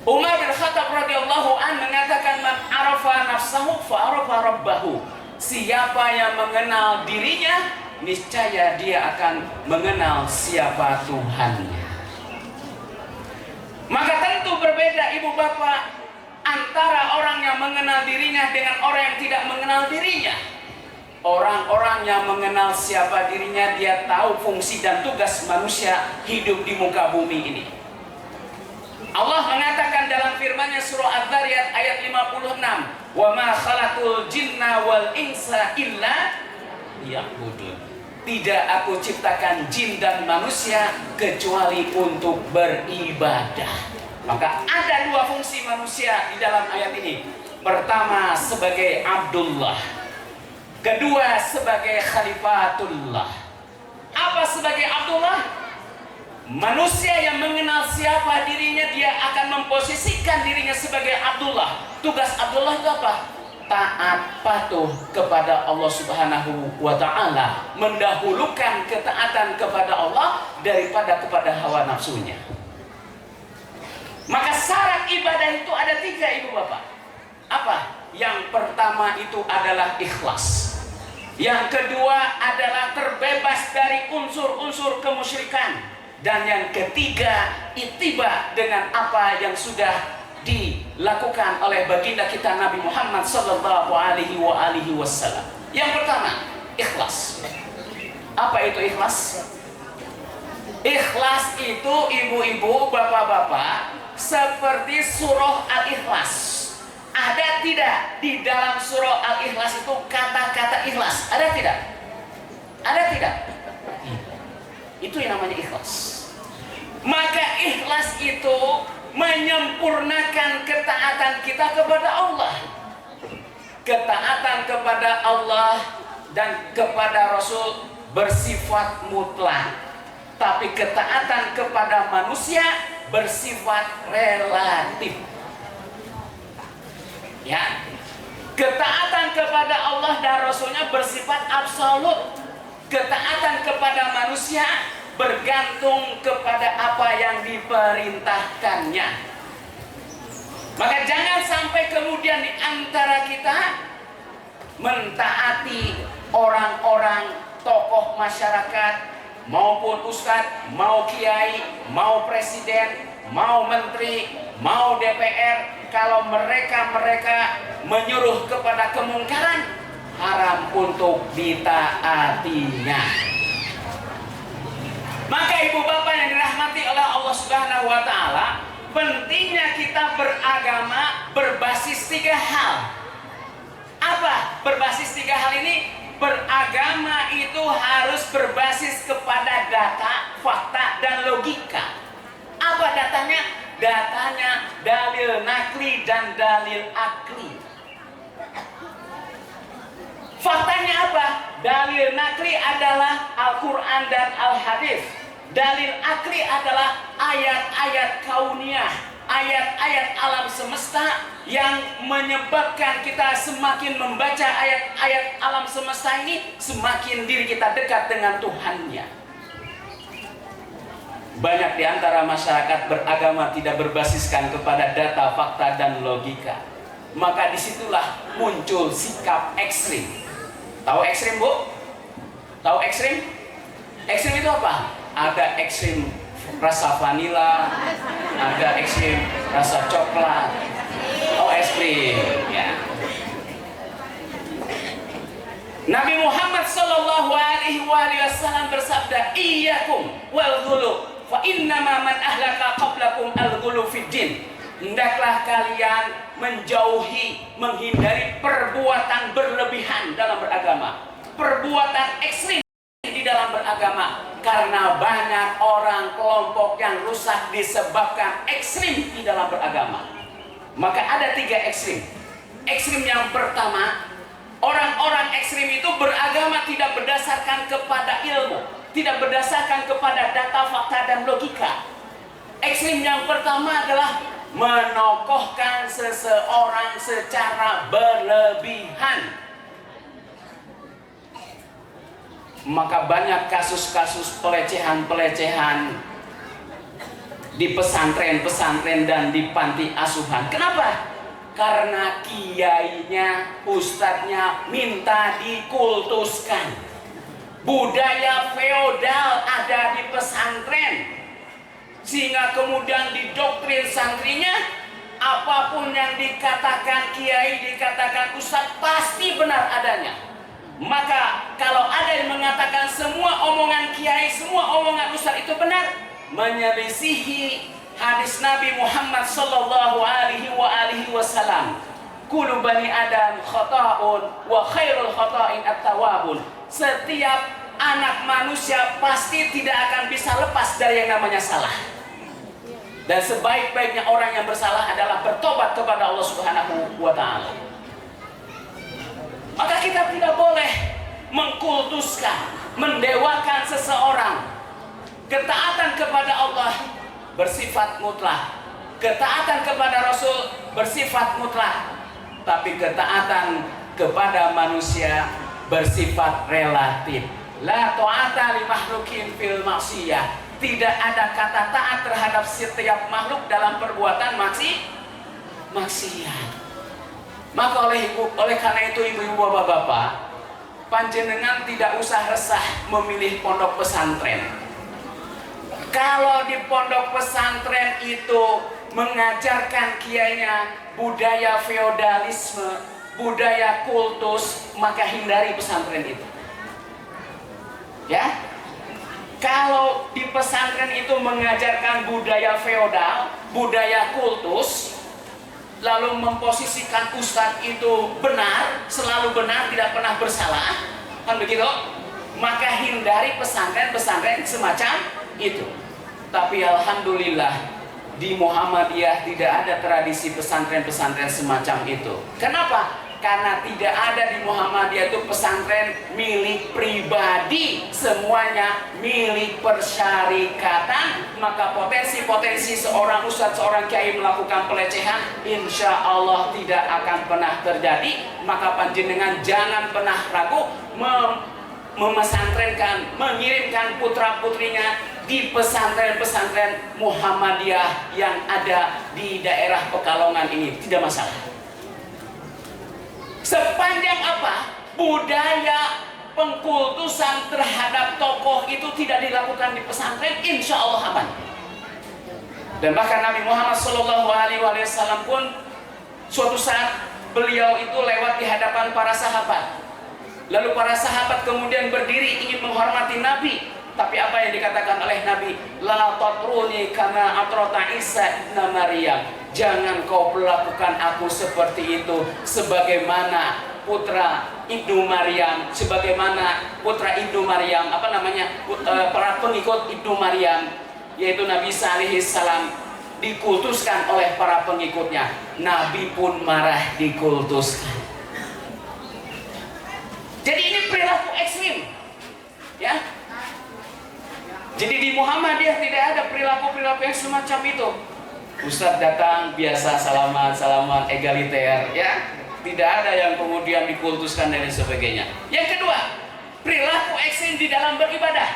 [SPEAKER 5] Umar bin Khattab radhiyallahu an mengatakan, man arafa nafsahu fa arafa rabbahu. Siapa yang mengenal dirinya, niscaya dia akan mengenal siapa Tuhannya. Maka tentu berbeda ibu bapak antara orang yang mengenal dirinya dengan orang yang tidak mengenal dirinya. Orang-orang yang mengenal siapa dirinya, dia tahu fungsi dan tugas manusia hidup di muka bumi ini. Allah mengatakan dalam firman-Nya surah Adz-Dzariyat ayat 56, "Wa ma khalaqul jinna wal insa illa liya'budun." Tidak aku ciptakan jin dan manusia kecuali untuk beribadah. Maka ada 2 fungsi manusia di dalam ayat ini. Pertama sebagai Abdullah, kedua sebagai Khalifatullah. Apa sebagai Abdullah? Manusia yang mengenal siapa dirinya, dia akan memposisikan dirinya sebagai Abdullah. Tugas Abdullah itu apa? Taat patuh kepada Allah Subhanahu wa ta'ala, mendahulukan ketaatan kepada Allah daripada kepada hawa nafsunya. Maka syarat ibadah itu ada 3 ibu bapak. Apa? Yang pertama itu adalah ikhlas. Yang kedua adalah terbebas dari unsur-unsur kemusyrikan. Dan yang ketiga, ittiba dengan apa yang sudah dilakukan oleh baginda kita Nabi Muhammad sallallahu alaihi wasallam. Yang pertama, ikhlas. Apa itu ikhlas? Ikhlas itu ibu-ibu, bapak-bapak, seperti surah Al-Ikhlas. Ada tidak di dalam surah Al-Ikhlas itu kata-kata ikhlas? Ada tidak? Ada tidak? Itu yang namanya ikhlas. Maka ikhlas itu menyempurnakan ketaatan kita kepada Allah. Ketaatan kepada Allah dan kepada Rasul bersifat mutlak. Tapi ketaatan kepada manusia bersifat relatif. Ya, ketaatan kepada Allah dan Rasulnya bersifat absolut. Ketaatan kepada manusia bergantung kepada apa yang diperintahkannya. Maka jangan sampai kemudian di antara kita mentaati orang-orang tokoh masyarakat, maupun ustadz, mau kiai, mau presiden, mau menteri, mau DPR, kalau mereka menyuruh kepada kemungkaran, haram untuk ditaatinya. Maka ibu bapak yang dirahmati oleh Allah Subhanahu wa ta'ala, pentingnya kita beragama berbasis 3 hal. Apa berbasis 3 hal ini? Beragama itu harus berbasis kepada data, fakta, dan logika. Apa datanya? Datanya dalil nakli dan dalil akli. Faktanya apa? Dalil nakli adalah Al-Quran dan Al-Hadis. Dalil akli adalah ayat-ayat kauniyah, ayat-ayat alam semesta yang menyebabkan kita semakin membaca ayat-ayat alam semesta ini, semakin diri kita dekat dengan Tuhannya. Banyak di antara masyarakat beragama tidak berbasiskan kepada data, fakta, dan logika. maka disitulah muncul sikap ekstrim. Tahu ekstrim, Bu? Tahu ekstrim? Ekstrim itu apa? Ada ekstrim rasa vanila, ada ekstrim rasa coklat. Oh, ekstrim, ya. Nabi Muhammad sallallahu alaihi wasallam bersabda, "Iyyakum wal ghulu, fa innama man ahlaka qablakum al-ghulu fid din." Hendaklah kalian menjauhi, menghindari perbuatan berlebihan dalam beragama, perbuatan ekstrim di dalam beragama, karena banyak orang kelompok yang rusak disebabkan ekstrim di dalam beragama. Maka ada 3 ekstrim. Ekstrim yang pertama, orang-orang ekstrim itu beragama tidak berdasarkan kepada ilmu, tidak berdasarkan kepada data, fakta, dan logika. Ekstrim yang pertama adalah menokohkan seseorang secara berlebihan. Maka banyak kasus-kasus pelecehan-pelecehan di pesantren-pesantren dan di panti asuhan. Kenapa? Karena kiainya, ustadznya minta dikultuskan. Budaya feodal ada di pesantren, sehingga kemudian didoktrin santrinya, apapun yang dikatakan kiai, dikatakan ustadz, pasti benar adanya. Maka kalau ada yang mengatakan semua omongan kiai, semua omongan ustadz itu benar, menyelisihi hadis Nabi Muhammad sallallahu alaihi wasallam. Kullu bani Adam khata'un wa khairul khata'in at-tawwabun. Setiap anak manusia pasti tidak akan bisa lepas dari yang namanya salah. Dan sebaik-baiknya orang yang bersalah adalah bertobat kepada Allah Subhanahu wa taala. Maka kita tidak boleh mengkultuskan, mendewakan seseorang. Ketaatan kepada Allah bersifat mutlak, ketaatan kepada Rasul bersifat mutlak, tapi ketaatan kepada manusia bersifat relatif. La ta'ata li makhlukin fil maksiyah. Tidak ada kata taat terhadap setiap makhluk dalam perbuatan maksiat. Maka oleh karena itu, ibu-ibu, bapak-bapak, panjenengan tidak usah resah memilih pondok pesantren. Kalau di pondok pesantren itu mengajarkan kiainya budaya feodalisme, budaya kultus, maka hindari pesantren itu. Ya, kalau di pesantren itu mengajarkan budaya feodal, budaya kultus, lalu memposisikan ustadz itu benar, selalu benar, tidak pernah bersalah, kan begitu? Maka hindari pesantren-pesantren semacam itu. Tapi alhamdulillah di Muhammadiyah tidak ada tradisi pesantren-pesantren semacam itu. Kenapa? Karena tidak ada di Muhammadiyah itu pesantren milik pribadi, semuanya milik persyarikatan. Maka potensi-potensi seorang ustadz, seorang kiai melakukan pelecehan, insya Allah tidak akan pernah terjadi. Maka panjenengan jangan pernah ragu memesantrenkan, mengirimkan putra-putrinya di pesantren-pesantren Muhammadiyah yang ada di daerah Pekalongan ini, tidak masalah. Sepanjang apa budaya pengkultusan terhadap tokoh itu tidak dilakukan di pesantren, insya Allah aman. Dan bahkan Nabi Muhammad SAW pun suatu saat beliau itu lewat di hadapan para sahabat. Lalu para sahabat kemudian berdiri ingin menghormati Nabi. Tapi apa yang dikatakan oleh Nabi? La tatruni kama atrota Isa ibn Maryam. Jangan kau perlakukan aku seperti itu, sebagaimana putra Ibnu Maryam, sebagaimana putra Ibnu Maryam, para pengikut Ibnu Maryam, yaitu Nabi Isa alaihi salam, dikultuskan oleh para pengikutnya. Nabi pun marah dikultuskan. Jadi ini perilaku ekstrim, ya. Jadi di Muhammadiyah tidak ada perilaku-perilaku yang semacam itu. Ustadz datang biasa salaman egaliter, ya. Tidak ada yang kemudian dikultuskan dan sebagainya. Yang kedua, perilaku ekstrim di dalam beribadah.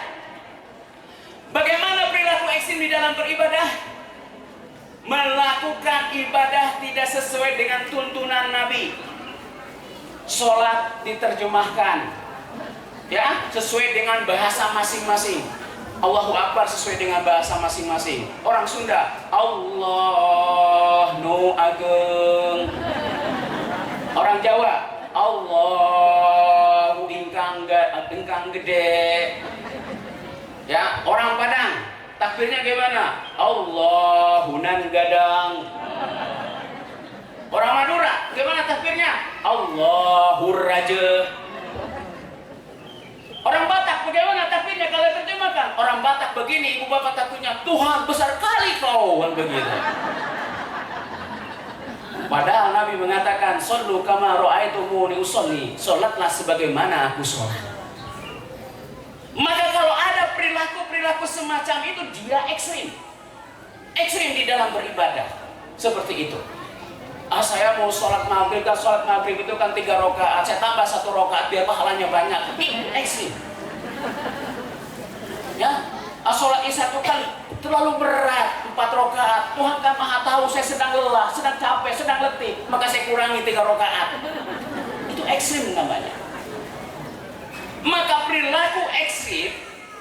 [SPEAKER 5] Bagaimana perilaku ekstrim di dalam beribadah? melakukan ibadah tidak sesuai dengan tuntunan Nabi. Sholat diterjemahkan, ya, sesuai dengan bahasa masing-masing. Allahu Akbar sesuai dengan bahasa masing-masing. Orang Sunda, Allah nu ageng. Orang Jawa, Allahu ingkang gede. Ya, orang Padang takbirnya gimana? Allahunan gadang. Orang Madura gimana takbirnya? Allahur raja. Orang Batak bagaimana takbirnya kalau terjemahkan? Orang Batak begini, ibu bapak takbirnya, Tuhan besar kali kau, kan begitu. Padahal Nabi mengatakan, "Shollu kama ra'aitumuni usolli." Salatlah sebagaimana aku sholat. Maka kalau ada perilaku semacam itu, dia ekstrim. Ekstrim di dalam beribadah. Seperti itu. Saya mau sholat maghrib itu kan 3 rakaat, saya tambah 1 rakaat biar pahalanya banyak. Ini ekstrim. Ya, sholat isya itu kan terlalu berat, 4 rakaat. Tuhan kan maha tahu saya sedang lelah, sedang capek, sedang letih, maka saya kurangi 3 rakaat. Itu ekstrim namanya. Maka perilaku ekstrim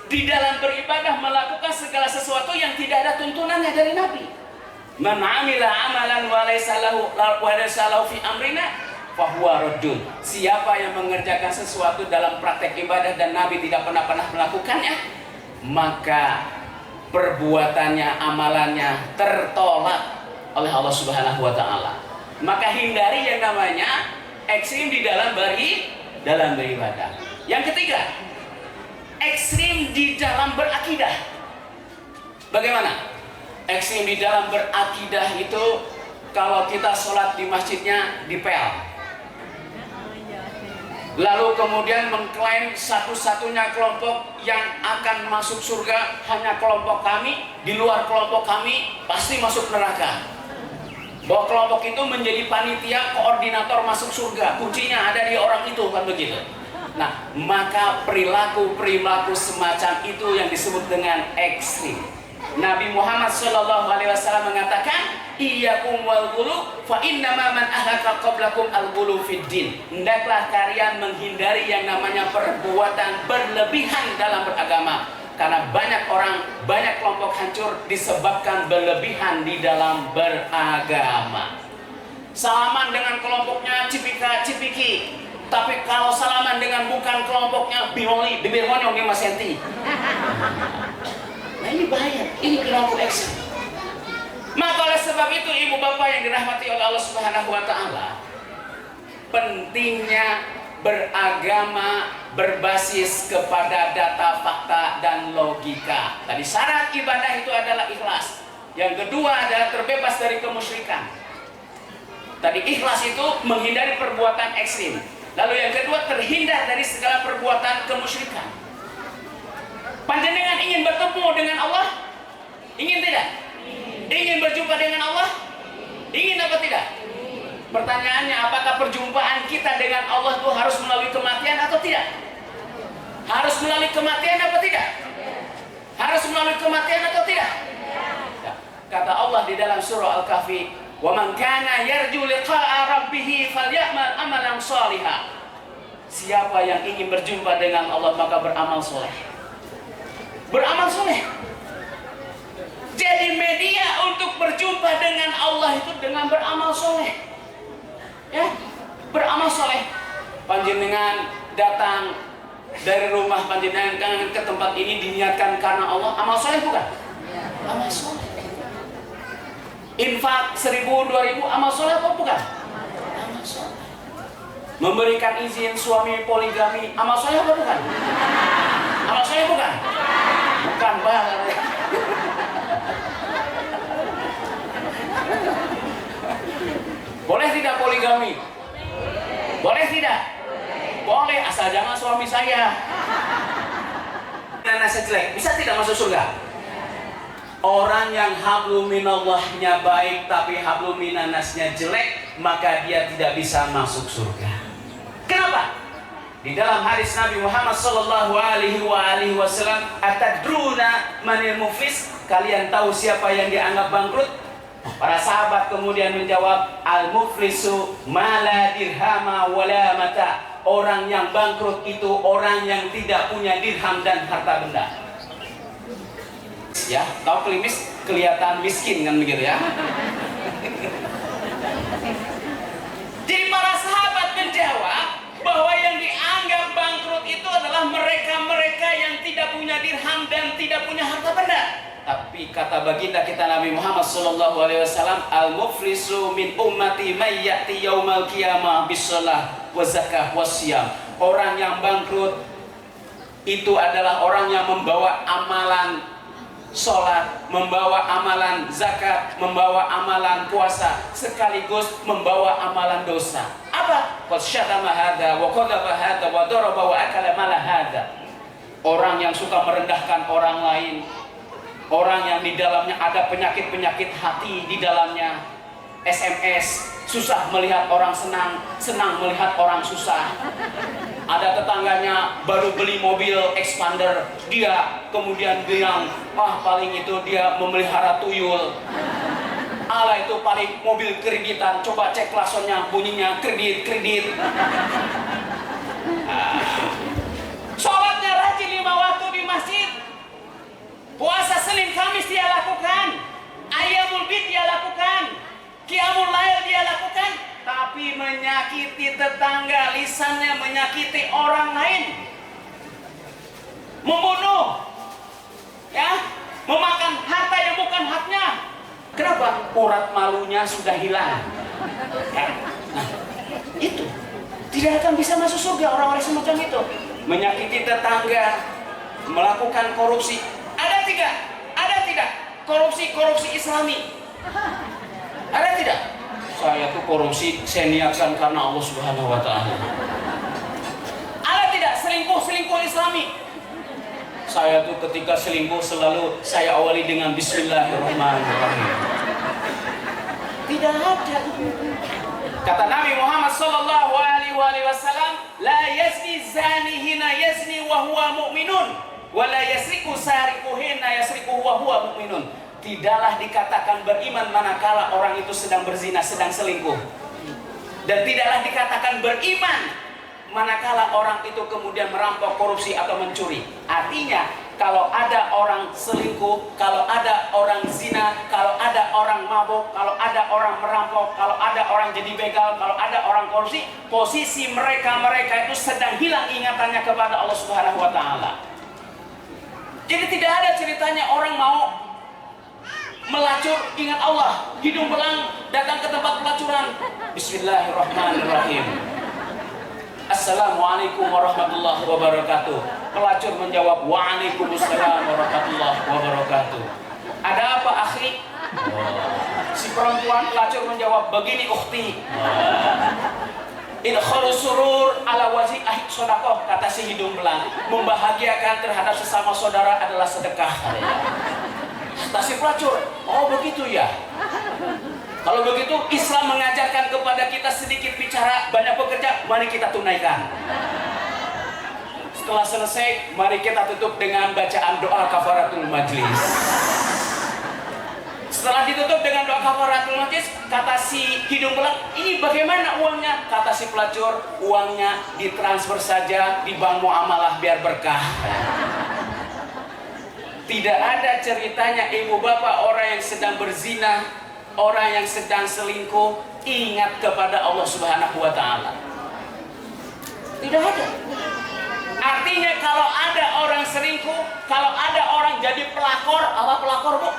[SPEAKER 5] di dalam beribadah, melakukan segala sesuatu yang tidak ada tuntunannya dari Nabi. Man amila amalan wa laysa lahu fi amrina fahuwa raddun. Siapa yang mengerjakan sesuatu dalam praktek ibadah dan Nabi tidak pernah melakukannya, maka perbuatannya, amalannya tertolak oleh Allah Subhanahu wa taala. Maka hindari yang namanya ekstrim di dalam beribadah. Yang ketiga, ekstrim di dalam berakidah. Bagaimana? Ekstrim di dalam berakidah itu, kalau kita sholat di masjidnya dipel, lalu kemudian mengklaim satu-satunya kelompok yang akan masuk surga hanya kelompok kami, di luar kelompok kami pasti masuk neraka. Bahwa kelompok itu menjadi panitia koordinator masuk surga, kuncinya ada di orang itu, kan begitu. Nah, maka perilaku semacam itu yang disebut dengan ekstrim. Nabi Muhammad SAW mengatakan, iyyakum wal ghulu fa innama man ahlaka qablakum al ghulu fid din. Hendaklah kalian menghindari yang namanya perbuatan berlebihan dalam beragama, karena banyak kelompok hancur disebabkan berlebihan di dalam beragama. Salaman dengan kelompoknya cipika-cipiki, tapi kalau salaman dengan bukan kelompoknya bimoli, bibir monyong 5 cm. Nah, ini bahaya, ini perilaku ekstrim. Maka oleh sebab itu, ibu bapak yang dirahmati oleh Allah Subhanahu wa taala, pentingnya beragama berbasis kepada data, fakta, dan logika. Tadi syarat ibadah itu adalah ikhlas. Yang kedua adalah terbebas dari kemusyrikan. Tadi ikhlas itu menghindari perbuatan ekstrim. Lalu yang kedua, terhindar dari segala perbuatan kemusyrikan. Panjenengan ingin bertemu dengan Allah? Ingin tidak? Ingin berjumpa dengan Allah? Ingin apa tidak? Pertanyaannya, apakah perjumpaan kita dengan Allah itu harus melalui kematian atau tidak? Harus melalui kematian apa tidak? Harus melalui kematian atau tidak? Kata Allah di dalam surah Al-Kahfi, "Wa man kana yarju liqa'a rabbih falyamal amalan shalihan." Siapa yang ingin berjumpa dengan Allah maka beramal soleh. Beramal soleh. Jadi media untuk berjumpa dengan Allah itu dengan beramal soleh. Ya, beramal soleh. Panjenengan datang dari rumah panjenengan ke tempat ini diniatkan karena Allah, amal soleh bukan? Amal soleh. Infak 1000, 2000, amal soleh apa bukan? Amal soleh. Memberikan izin suami poligami, amal soleh apa bukan? Amal soleh bukan? Bukan banget. Boleh tidak poligami? Boleh tidak? Boleh, asal jangan suami saya. Nanasnya jelek, bisa tidak masuk surga? Orang yang hablum minallahnya baik tapi hablum minannasnya jelek, maka dia tidak bisa masuk surga. Kenapa? Di dalam hadis Nabi Muhammad sallallahu alaihi wasallam, atadruna manil muflis? Kalian tahu siapa yang dianggap bangkrut? Para sahabat kemudian menjawab, al-muflisu mala dirhama wala mata. Orang yang bangkrut itu orang yang tidak punya dirham dan harta benda. Ya, kau klimis kelihatan miskin kan begitu ya. Jadi para sahabat menjawab bahwa yang dianggap bangkrut itu adalah mereka-mereka yang tidak punya dirham dan tidak punya harta benda. Tapi kata baginda kita Nabi Muhammad SAW, al-muflisu min ummati may ya'ti yaumal qiyamah bisalah wa zakah wasyam. Orang yang bangkrut itu adalah orang yang membawa amalan sholat, membawa amalan zakat, membawa amalan puasa, sekaligus membawa amalan dosa. Apa? Qad syatama hadza wa qadaba hadza wa daraba wa akala mala hadza. Orang yang suka merendahkan orang lain, orang yang di dalamnya ada penyakit-penyakit hati di dalamnya, SMS, susah melihat orang senang, senang melihat orang susah. Ada tetangganya baru beli mobil expander, dia kemudian bilang, wah paling itu dia memelihara tuyul. Ala itu paling mobil kreditan, coba cek klasonnya bunyinya kredit. Sholatnya rajin 5 waktu di masjid. Puasa Senin Kamis dia lakukan, Ayyamul Bid dia lakukan, Qiyamul Lail dia lakukan, tapi menyakiti tetangga, lisannya menyakiti orang lain, membunuh, ya, memakan harta yang bukan haknya. Kenapa? Urat malunya sudah hilang. Nah, itu tidak akan bisa masuk surga orang-orang semacam itu. Menyakiti tetangga, melakukan korupsi. Ada tidak? Ada tidak? Korupsi Islami. Ada tidak? Saya tuh korupsi saya niatkan karena Allah Subhanahu wa taala. Ada tidak selingkuh Islami? Saya tuh ketika selingkuh selalu saya awali dengan bismillahirrahmanirrahim. Tidak ada. Kata Nabi Muhammad sallallahu alaihi wasallam, la yazni zani hina yazni wa huwa mu'minun. Wala yasriku sariku hina yasriku wa huwa mu'minun. Tidaklah dikatakan beriman manakala orang itu sedang berzina, sedang selingkuh. Dan tidaklah dikatakan beriman manakala orang itu kemudian merampok, korupsi atau mencuri. Artinya, kalau ada orang selingkuh, kalau ada orang zina, kalau ada orang mabuk, kalau ada orang merampok, kalau ada orang jadi begal, kalau ada orang korupsi, posisi mereka itu sedang hilang ingatannya kepada Allah Subhanahu wa taala. Jadi tidak ada ceritanya orang mau melacur ingat Allah, hidung belang datang ke tempat pelacuran. Bismillahirrahmanirrahim. Assalamualaikum warahmatullahi wabarakatuh. Pelacur menjawab waalaikumsalam warahmatullahi wabarakatuh. Ada apa akhi? Si perempuan pelacur menjawab begini ukhti. Idkhalu surur ala wajhi ahid sodakoh, kata si hidung belang, membahagiakan terhadap sesama saudara adalah sedekah. Kata si pelacur, oh begitu ya. Kalau begitu Islam mengajarkan kepada kita sedikit bicara, banyak bekerja, mari kita tunaikan. Setelah selesai, mari kita tutup dengan bacaan doa kafaratul majlis. Setelah ditutup dengan doa kafaratul majlis, kata si hidung belang, ini bagaimana uangnya? Kata si pelacur, uangnya ditransfer saja di bank muamalah biar berkah. Tidak ada ceritanya ibu bapak orang yang sedang berzina, orang yang sedang selingkuh ingat kepada Allah Subhanahu wa taala. Tidak ada. Artinya kalau ada orang selingkuh, kalau ada orang jadi pelakor, apa pelakor, Bu?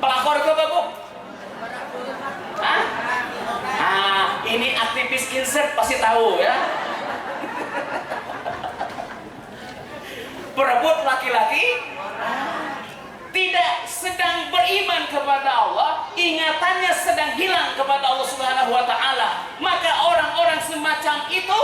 [SPEAKER 5] Pelakor itu apa, Bu? Hah? Ah, ini aktivis insert pasti tahu ya. Perebut laki-laki tidak sedang beriman kepada Allah, ingatannya sedang hilang kepada Allah Subhanahu wa taala. Maka orang-orang semacam itu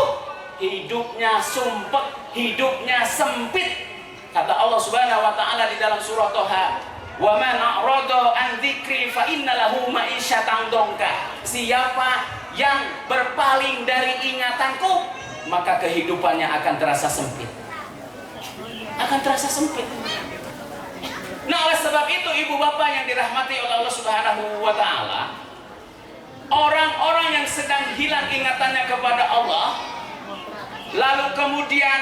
[SPEAKER 5] hidupnya sumpek, hidupnya sempit. Kata Allah Subhanahu wa taala di dalam surah Toha, wa man a'rada an dzikri fa innalahu ma'isyatan dongka. Siapa yang berpaling dari ingatanku, maka kehidupannya akan terasa sempit. Akan terasa sempit. Nah, oleh sebab itu ibu bapak yang dirahmati oleh Allah Subhanahu wa taala, orang-orang yang sedang hilang ingatannya kepada Allah, lalu kemudian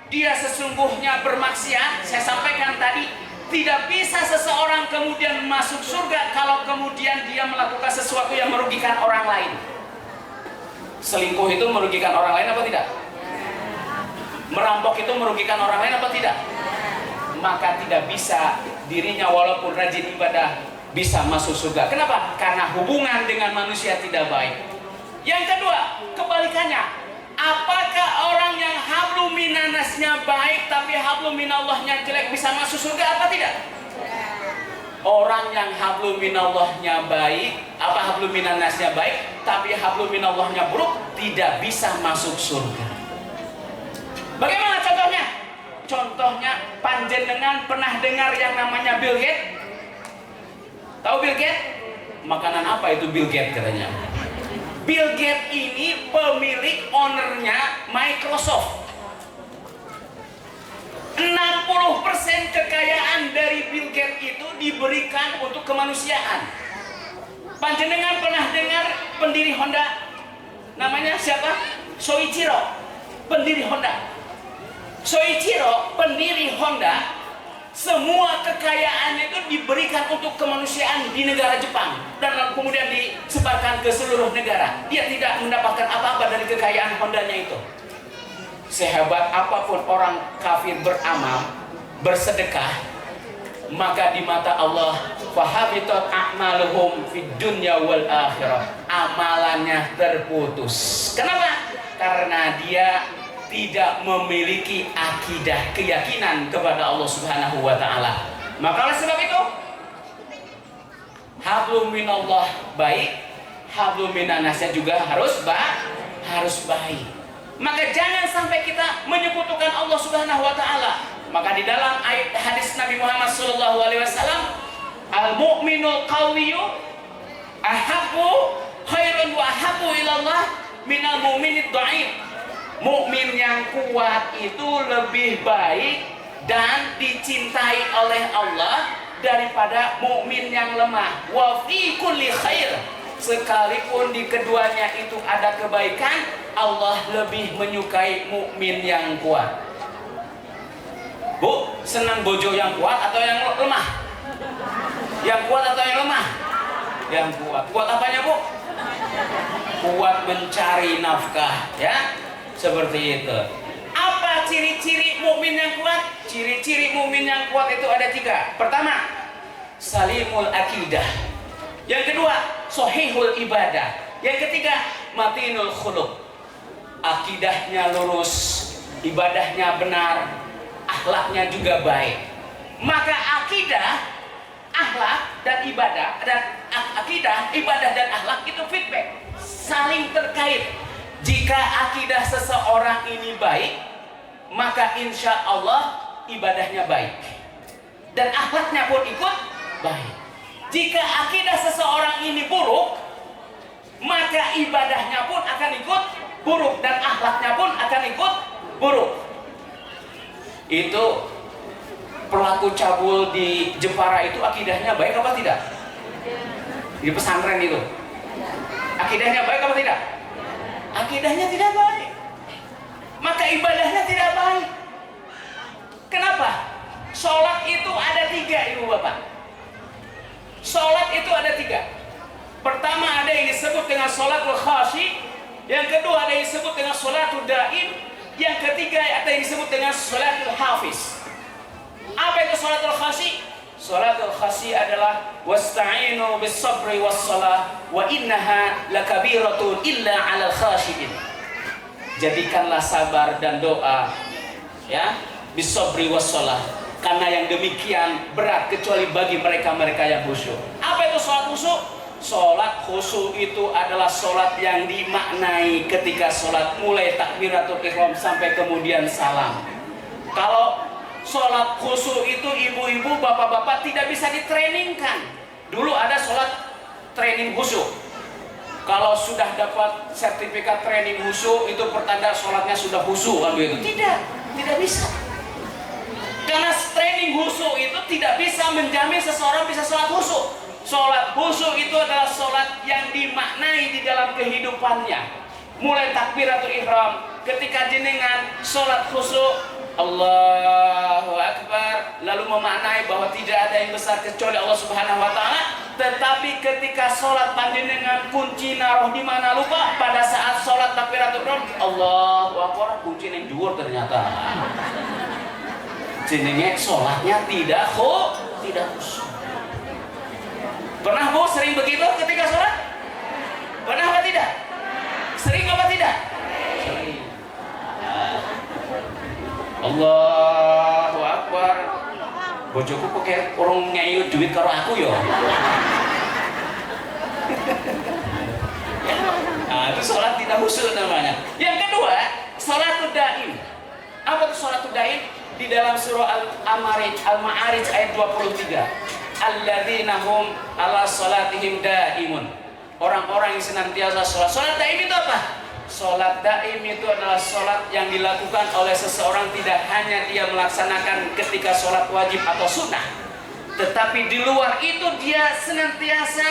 [SPEAKER 5] dia sesungguhnya bermaksiat, saya sampaikan tadi, tidak bisa seseorang kemudian masuk surga kalau kemudian dia melakukan sesuatu yang merugikan orang lain. Selingkuh itu merugikan orang lain apa tidak? Merampok itu merugikan orang lain apa tidak? Maka tidak bisa dirinya walaupun rajin ibadah bisa masuk surga. Kenapa? Karena hubungan dengan manusia tidak baik. Yang kedua, kebalikannya. Apakah orang yang hablum minanasnya baik tapi hablum minallahnya jelek bisa masuk surga apa tidak? Orang yang hablum minallahnya baik, hablum minanasnya baik tapi hablum minallahnya buruk tidak bisa masuk surga. Bagaimana contohnya? Contohnya panjenengan pernah dengar yang namanya Bill Gates? Tahu Bill Gates? Makanan apa itu Bill Gates katanya? Bill Gates ini pemilik ownernya Microsoft. 60% kekayaan dari Bill Gates itu diberikan untuk kemanusiaan. Panjenengan pernah dengar pendiri Honda? Namanya siapa? Soichiro, pendiri Honda. Soichiro, pendiri Honda, semua kekayaan itu diberikan untuk kemanusiaan di negara Jepang dan kemudian disebarkan ke seluruh negara. Dia tidak mendapatkan apa-apa dari kekayaan Hondanya itu. Sehebat apapun orang kafir beramal, bersedekah, maka di mata Allah fahabitat a'maluhum fid dunya wal akhirah, amalannya terputus. Kenapa? Karena dia tidak memiliki akidah, keyakinan kepada Allah Subhanahu wa taala. Maka oleh sebab itu hablum minallah baik, hablum minannasnya juga harus baik. Maka jangan sampai kita menyekutukan Allah Subhanahu wa taala. Maka di dalam ayat hadis Nabi Muhammad sallallahu alaihi wasallam, al-mu'minul qawiyyu ahabbu khairun wa ahabbu ilallah minal mu'minid dha'if. Mukmin yang kuat itu lebih baik dan dicintai oleh Allah daripada mukmin yang lemah. Wa fi kulli khair, sekalipun di keduanya itu ada kebaikan, Allah lebih menyukai mukmin yang kuat. Bu, senang bojo yang kuat atau yang lemah? Yang kuat atau yang lemah? Yang kuat. Kuat apanya, Bu? Kuat mencari nafkah, ya. Seperti itu. Apa ciri-ciri mukmin yang kuat? Ciri-ciri mukmin yang kuat itu ada 3. Pertama, salimul akidah. Yang kedua, sahihul ibadah. Yang ketiga, matinul khuluq. Akidahnya lurus, ibadahnya benar, akhlaknya juga baik. Maka akidah, akhlak dan ibadah akidah, ibadah dan akhlak itu feedback, saling terkait. Jika akidah seseorang ini baik, maka insya Allah ibadahnya baik dan akhlaknya pun ikut baik. Jika akidah seseorang ini buruk, maka ibadahnya pun akan ikut buruk dan akhlaknya pun akan ikut buruk. Itu pelaku cabul di Jepara itu akidahnya baik apa tidak? Di pesantren itu akidahnya baik apa tidak? Akidahnya tidak baik, maka ibadahnya tidak baik. Kenapa? Sholat itu ada 3, ibu bapak. Sholat itu ada 3. Pertama ada yang disebut dengan sholatul khashi, yang kedua ada yang disebut dengan sholatul daim, yang ketiga ada yang disebut dengan sholatul hafiz. Apa itu sholatul khashi? Sholatul khashi adalah wasta'inu bis sabri was salah wa innaha lakabiratun illa 'alal khashiin. Jadikanlah sabar dan doa, ya, bis sabri was salah, karena yang demikian berat kecuali bagi mereka-mereka yang khusyuk. Apa itu sholat khusyuk? Sholat khusyuk itu adalah sholat yang dimaknai ketika sholat mulai takbiratul ihram sampai kemudian salam. Kalau sholat khusyuk itu ibu-ibu, bapak-bapak tidak bisa ditrainingkan. Dulu ada sholat training khusyuk. Kalau sudah dapat sertifikat training khusyuk itu pertanda sholatnya sudah khusyuk kan begitu? Tidak bisa. Karena training khusyuk itu tidak bisa menjamin seseorang bisa sholat khusyuk. Sholat khusyuk itu adalah sholat yang dimaknai di dalam kehidupannya. Mulai takbiratul ihram, ketika jenengan sholat khusyuk, Allahu Akbar, lalu memaknai bahwa tidak ada yang besar kecuali Allah Subhanahu wa taala. Tetapi ketika sholat panjenengan kunci naruh di mana lupa, pada saat sholat takbiratul ihram, Allahu Akbar, kunci yang dhuwur ternyata. Jenenge sholatnya tidak khusyuk. Pernah Bu sering begitu ketika sholat? Pernah apa tidak? Sering apa tidak? Sering. Allahu Akbar. Bojoku pakai orang nyayu duit karo aku ya. Nah, itu sholat tidak khusyuk namanya. Yang kedua, sholatud daim. Apa itu sholatud daim? Di dalam surah Al-Ma'arij ayat 23. Alladzina hum ala sholatihim daimun. Orang-orang yang senantiasa sholat. Sholat daim itu apa? Sholat daim itu adalah sholat yang dilakukan oleh seseorang tidak hanya dia melaksanakan ketika sholat wajib atau sunnah, tetapi di luar itu dia senantiasa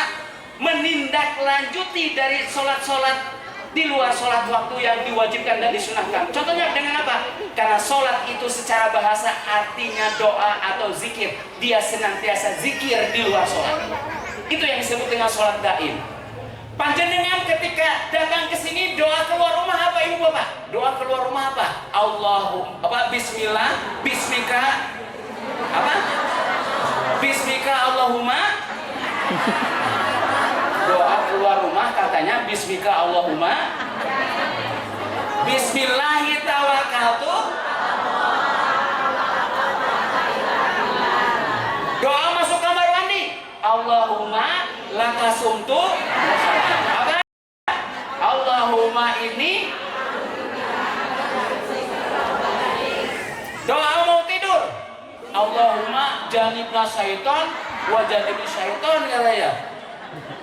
[SPEAKER 5] menindaklanjuti dari sholat-sholat di luar sholat waktu yang diwajibkan dan disunahkan. Contohnya dengan apa? Karena sholat itu secara bahasa artinya doa atau zikir. Dia senantiasa zikir di luar sholat. Itu yang disebut dengan sholat daim. Panjenengan ketika datang ke sini doa keluar rumah apa ibu bapak? Doa keluar rumah apa? Bismillah, bismika apa? Bismika Allahumma. Doa keluar rumah katanya bismika Allahumma. Bismillahi tawakkaltu. Doa masuk kamar mandi. Allahumma lakasumtu. Apa? Allahumma ini. Doa mau tidur. Allahumma janibna syaitan wa janibni syaitan katanya.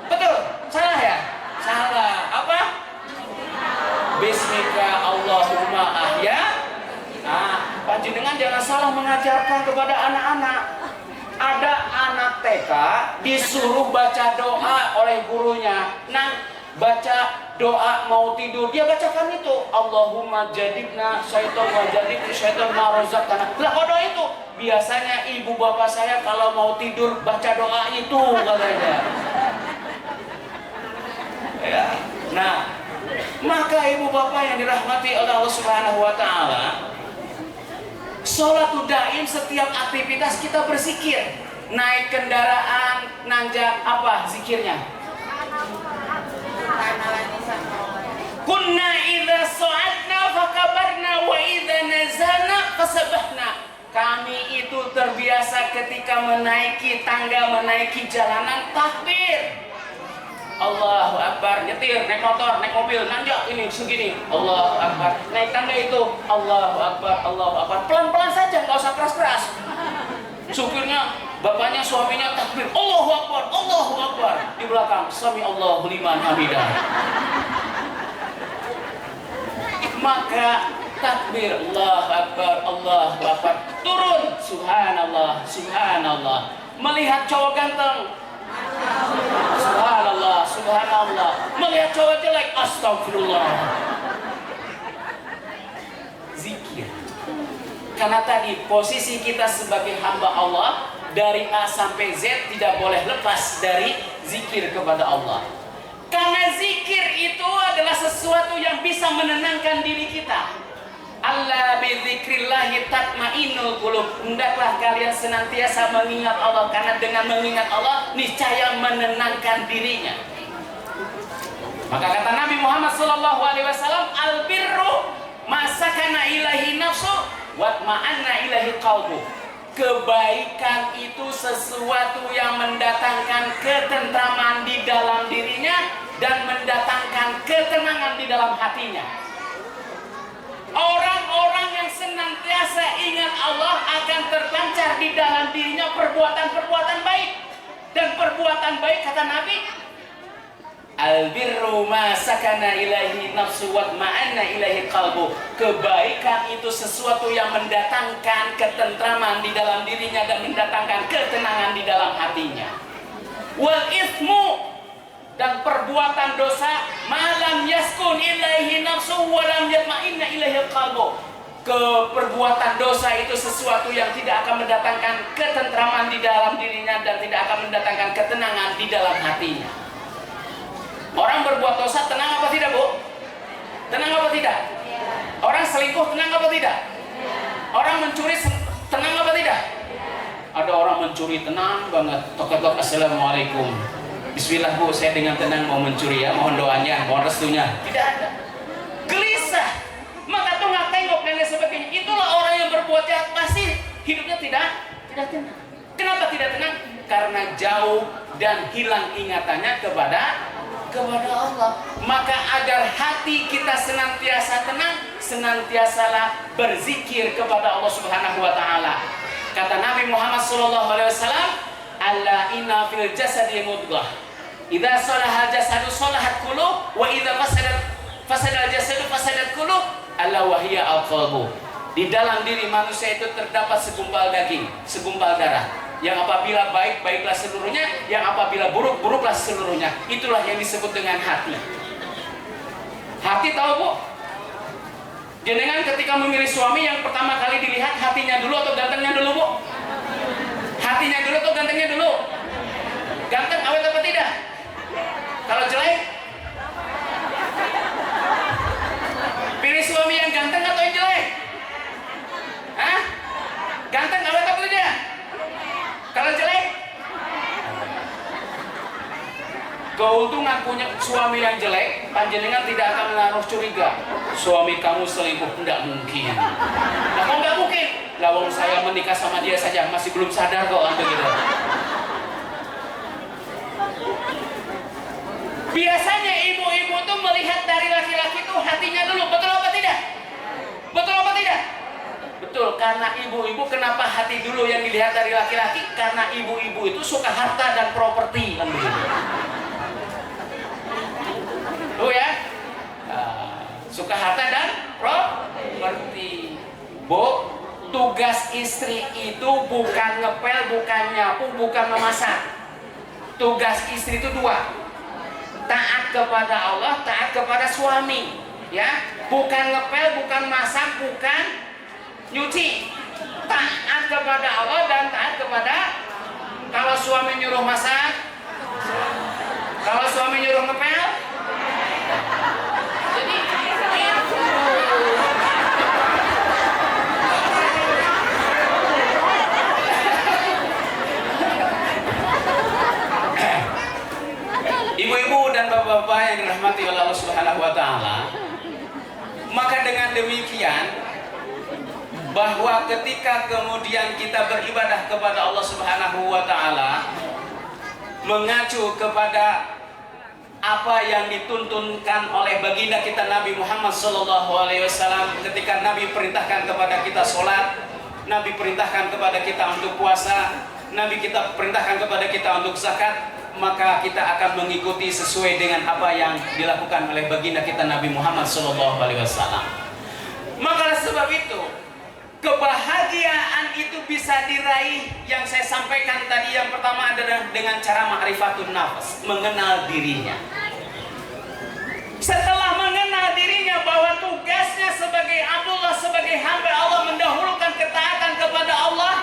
[SPEAKER 5] Betul? Salah ya? Salah. Apa? Bismika Allahumma ahya. Nah, panjenengan jangan salah mengajarkan kepada anak-anak. Ada anak TK disuruh baca doa oleh gurunya. Nah, baca doa mau tidur, dia bacakan itu. Allahumma jadibna syaitan wa jadibni syaitan ma razaqtana. Lah kok doa itu? Biasanya ibu bapak saya kalau mau tidur baca doa itu katanya. Ya. Nah, maka ibu bapak yang dirahmati oleh Allah Subhanahu wa taala, sholatud daim setiap aktivitas kita berzikir. Naik kendaraan, nanjak apa zikirnya? Kunna idza sa'adna fakabarna wa idza nazalna fasabahna. Kami itu terbiasa ketika menaiki tangga, menaiki jalanan takbir. Allahu Akbar, nyetir, naik motor, naik mobil, nanjak ini segini. Allahu Akbar, naik tangga itu. Allahu Akbar, Allahu Akbar. Pelan-pelan saja, nggak usah keras-keras. Supirnya, bapaknya, suaminya takbir. Allahu Akbar, Allahu Akbar. Di belakang, sami Allahu liman hamidah. Maka takbir, Allahu Akbar, Allahu Akbar. Turun, subhanallah, subhanallah. Melihat cowok ganteng, subhanallah, subhanallah. Melihat cowok jelek, astagfirullah. Zikir. Karena tadi posisi kita sebagai hamba Allah dari A sampai Z tidak boleh lepas dari zikir kepada Allah. Karena zikir itu adalah sesuatu yang bisa menenangkan diri kita. Allah bizikrillahi tatmainnul qulub. Hendaklah kalian senantiasa mengingat Allah, karena dengan mengingat Allah niscaya menenangkan dirinya. Maka kata Nabi Muhammad SAW, al-birru masakana ilahi nafsu watma'anna ilahi qalbu. Kebaikan itu sesuatu yang mendatangkan ketentraman di dalam dirinya dan mendatangkan ketenangan di dalam hatinya. Orang-orang yang senantiasa ingat Allah akan terpancar di dalam dirinya perbuatan-perbuatan baik. Dan perbuatan baik kata Nabi Al-birru ma sakana ilaihi nafsu wa ma'anna ilaihi qalbu. Kebaikan itu sesuatu yang mendatangkan ketentraman di dalam dirinya dan mendatangkan ketenangan di dalam hatinya. Wal ithmu, dan perbuatan dosa, malam yaskun ilaihi nafsu wa lam yatma'inna ilaihi qalbu. Perbuatan dosa itu sesuatu yang tidak akan mendatangkan ketentraman di dalam dirinya dan tidak akan mendatangkan ketenangan di dalam hatinya. Orang berbuat dosa tenang apa tidak, Bu? Tenang apa tidak? Orang selingkuh tenang apa tidak? Orang mencuri tenang apa tidak? Ada orang mencuri tenang banget, tok-tok assalamualaikum, bismillah Bu, saya dengan tenang mau mencuri ya, mohon doanya, mohon restunya. Tidak ada. Gelisah, maka tuh nggak tengok dan lain sebagainya. Itulah orang yang berbuat jahat, pasti hidupnya tidak tenang. Kenapa tidak tenang? Karena jauh dan hilang ingatannya kepada Allah. Maka agar hati kita senantiasa tenang, senantiasalah berzikir kepada Allah Subhanahu wa taala. Kata Nabi Muhammad sallallahu alaihi wasallam, "Alla inna fil jasadi mudghah. Idza salaha jasadu salahat kullu wa idza fasada jasadu fasadat kullu. Alla wa hiya al-qalbu." Di dalam diri manusia itu terdapat segumpal daging, segumpal darah. Yang apabila baik, baiklah seluruhnya. Yang apabila buruk, buruklah seluruhnya. Itulah yang disebut dengan hati. Hati tahu, Bu? Jenengan ketika memilih suami, yang pertama kali dilihat hatinya dulu atau gantengnya dulu, Bu? Hatinya dulu atau gantengnya dulu? Ganteng awet apa tidak? Kalau jelek? Pilih suami yang ganteng atau yang jelek? Hah? Ganteng awet apa tidak? Kalau jelek, keuntungan punya suami yang jelek, panjenengan tidak akan menaruh curiga. Suami kamu selingkuh, tidak mungkin. Nah, kok nggak mungkin? Lawang saya menikah sama dia saja, masih belum sadar kok begitu. Biasanya ibu-ibu tuh melihat dari laki-laki itu hatinya dulu, betul apa tidak? Betul apa tidak? Betul, karena ibu-ibu kenapa hati dulu yang dilihat dari laki-laki? Karena ibu-ibu itu suka harta dan properti, kan begitu. Tuh ya, suka harta dan properti. Bu, tugas istri itu bukan ngepel, bukan nyapu, bukan memasak. Tugas istri itu dua: taat kepada Allah, taat kepada suami. Ya, bukan ngepel, bukan masak, bukan nyuci. Taat kepada Allah dan taat kepada, kalau suami nyuruh masak, kalau suami nyuruh ngepel, jadi itu. Ibu-ibu dan bapak-bapak yang dirahmati oleh Allah Subhanahu wa taala, maka dengan demikian bahwa ketika kemudian kita beribadah kepada Allah Subhanahu wa taala, mengacu kepada apa yang dituntunkan oleh baginda kita Nabi Muhammad sallallahu alaihi wasallam, ketika Nabi perintahkan kepada kita sholat, Nabi perintahkan kepada kita untuk puasa, Nabi kita perintahkan kepada kita untuk zakat, maka kita akan mengikuti sesuai dengan apa yang dilakukan oleh baginda kita Nabi Muhammad sallallahu alaihi wasallam. Maka sebab itu, kebahagiaan itu bisa diraih yang saya sampaikan tadi. Yang pertama adalah dengan cara ma'rifatun nafs, mengenal dirinya. Setelah mengenal dirinya bahwa tugasnya sebagai Abdullah, sebagai hamba Allah, mendahulukan ketaatan kepada Allah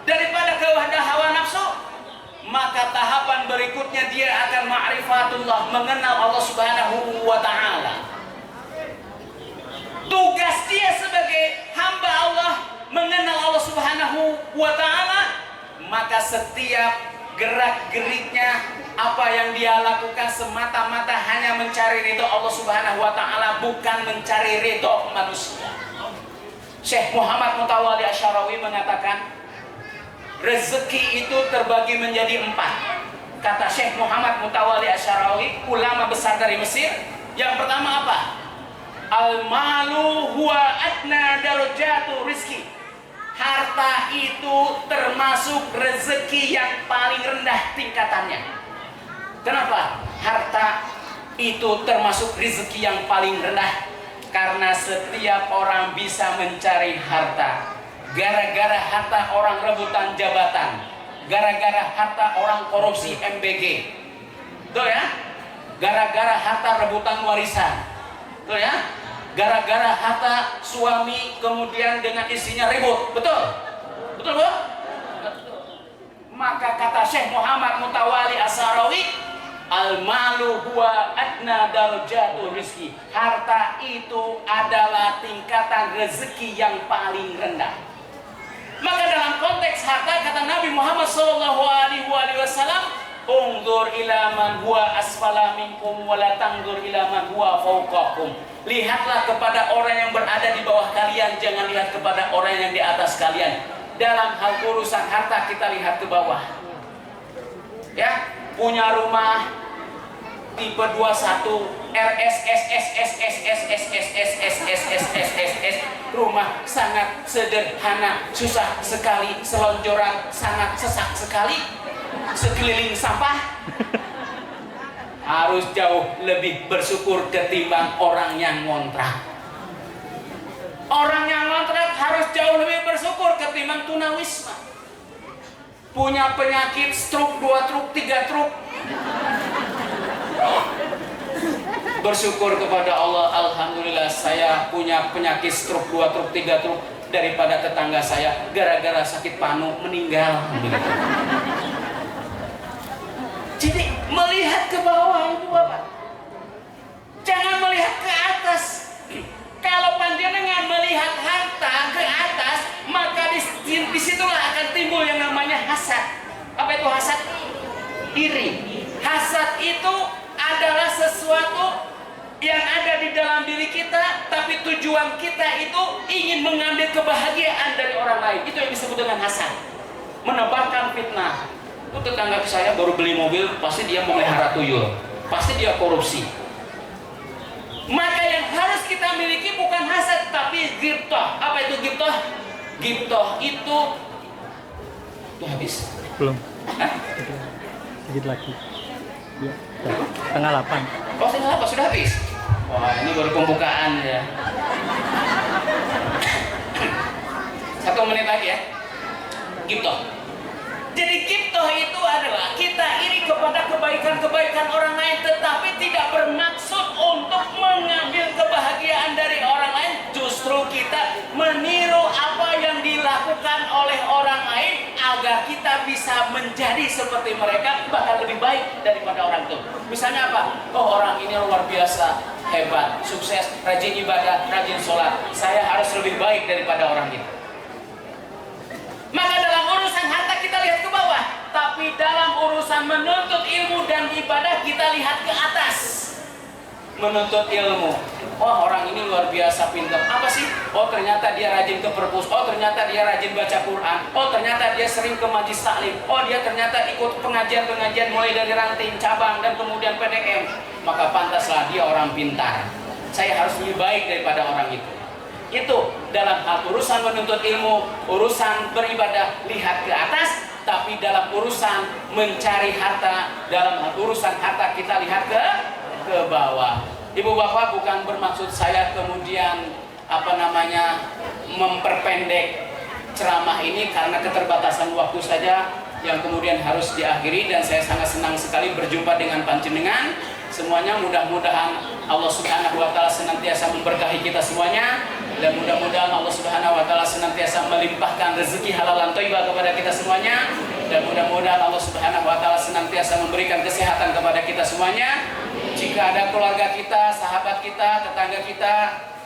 [SPEAKER 5] daripada kepada hawa nafsu, maka tahapan berikutnya dia akan ma'rifatullah, mengenal Allah Subhanahu wa ta'ala. Tugas dia sebagai hamba Allah mengenal Allah Subhanahu wa ta'ala, maka setiap gerak-geriknya, apa yang dia lakukan semata-mata hanya mencari ridho Allah Subhanahu wa ta'ala, bukan mencari ridho manusia. Syekh Muhammad Mutawalli Asy'arawi mengatakan, rezeki itu terbagi menjadi 4. Kata Syekh Muhammad Mutawalli Asy'arawi, ulama besar dari Mesir. Yang pertama apa? Al-malu huwa adna darajatu rizki. Harta itu termasuk rezeki yang paling rendah tingkatannya. Kenapa? Harta harta itu termasuk rezeki yang paling rendah, karena setiap orang bisa mencari harta. Gara-gara harta orang rebutan jabatan, gara-gara harta orang korupsi MBG, betul ya? Gara-gara harta rebutan warisan, betul ya? Gara-gara harta suami kemudian dengan istrinya ribut, betul? Betul Bu? Maka kata Syekh Muhammad Mutawali As-Sarawi, al-malu huwa adna darajatul rizki. Harta itu adalah tingkatan rezeki yang paling rendah. Maka dalam konteks harta kata Nabi Muhammad SAW, unzur ila man huwa asfala minkum wa la tanzur ila man huwa fawqakum. Lihatlah kepada orang yang berada di bawah kalian, jangan lihat kepada orang yang di atas kalian. Dalam hal urusan harta kita lihat ke bawah. Ya, punya rumah tipe 21 RSSSSSSSSSSSSSSSS, rumah sangat sederhana, susah sekali, selonjoran sangat sesak sekali, sekeliling sampah. Harus jauh lebih bersyukur ketimbang orang yang ngontrak. Orang yang ngontrak harus jauh lebih bersyukur ketimbang tunawisma. Punya penyakit stroke 2 truk 3 truk, bersyukur kepada Allah, alhamdulillah saya punya penyakit stroke 2 truk 3 truk, daripada tetangga saya gara-gara sakit panu meninggal. Jadi melihat ke bawah itu Bapak, jangan melihat ke atas. Kalau panjenengan melihat harta ke atas, maka disitulah akan timbul yang namanya hasad. Apa itu hasad? Iri. Hasad itu adalah sesuatu yang ada di dalam diri kita, tapi tujuan kita itu ingin mengambil kebahagiaan dari orang lain. Itu yang disebut dengan hasad. Menebarkan fitnah. Itu tetangga saya baru beli mobil, pasti dia memelihara tuyul, pasti dia korupsi. Maka yang harus kita miliki bukan hasad, tapi ghibthah. Apa itu ghibthah? Ghibthah itu habis?
[SPEAKER 6] Belum.
[SPEAKER 5] Hah?
[SPEAKER 6] Sedikit lagi. Ya, setengah 8.
[SPEAKER 5] Oh, setengah 8 sudah habis. Wah, ini baru pembukaan ya. 1 menit lagi ya. Ghibthah. Jadi ghibthah itu adalah kita iri kepada kebaikan-kebaikan orang lain, tetapi tidak bermaksud untuk mengambil kebahagiaan dari orang lain. Justru kita meniru apa yang dilakukan oleh orang lain agar kita bisa menjadi seperti mereka, bahkan lebih baik daripada orang itu. Misalnya apa? Oh, orang ini luar biasa, hebat, sukses, rajin ibadah, rajin sholat. Saya harus lebih baik daripada orang itu. Maka dalam urusan harta kita lihat ke bawah, tapi dalam urusan menuntut ilmu dan ibadah kita lihat ke atas. Menuntut ilmu, oh orang ini luar biasa pintar. Apa sih? Oh ternyata dia rajin ke perpus. Oh ternyata dia rajin baca Quran. Oh ternyata dia sering ke majlis taklim. Oh dia ternyata ikut pengajian-pengajian mulai dari ranting, cabang, dan kemudian PDM. Maka pantaslah dia orang pintar. Saya harus lebih baik daripada orang itu. Itu dalam hal urusan menuntut ilmu, urusan beribadah lihat ke atas, tapi dalam urusan mencari harta, dalam hal urusan harta kita lihat ke bawah. Ibu bapak, bukan bermaksud saya kemudian memperpendek ceramah ini karena keterbatasan waktu saja yang kemudian harus diakhiri, dan saya sangat senang sekali berjumpa dengan panjenengan semuanya. Mudah-mudahan Allah Subhanahu wa taala senantiasa memberkahi kita semuanya, dan mudah-mudahan Allah Subhanahu wa taala senantiasa melimpahkan rezeki halalan thayyibah kepada kita semuanya, dan mudah-mudahan Allah Subhanahu wa taala senantiasa memberikan kesehatan kepada kita semuanya. Jika ada keluarga kita, sahabat kita, tetangga kita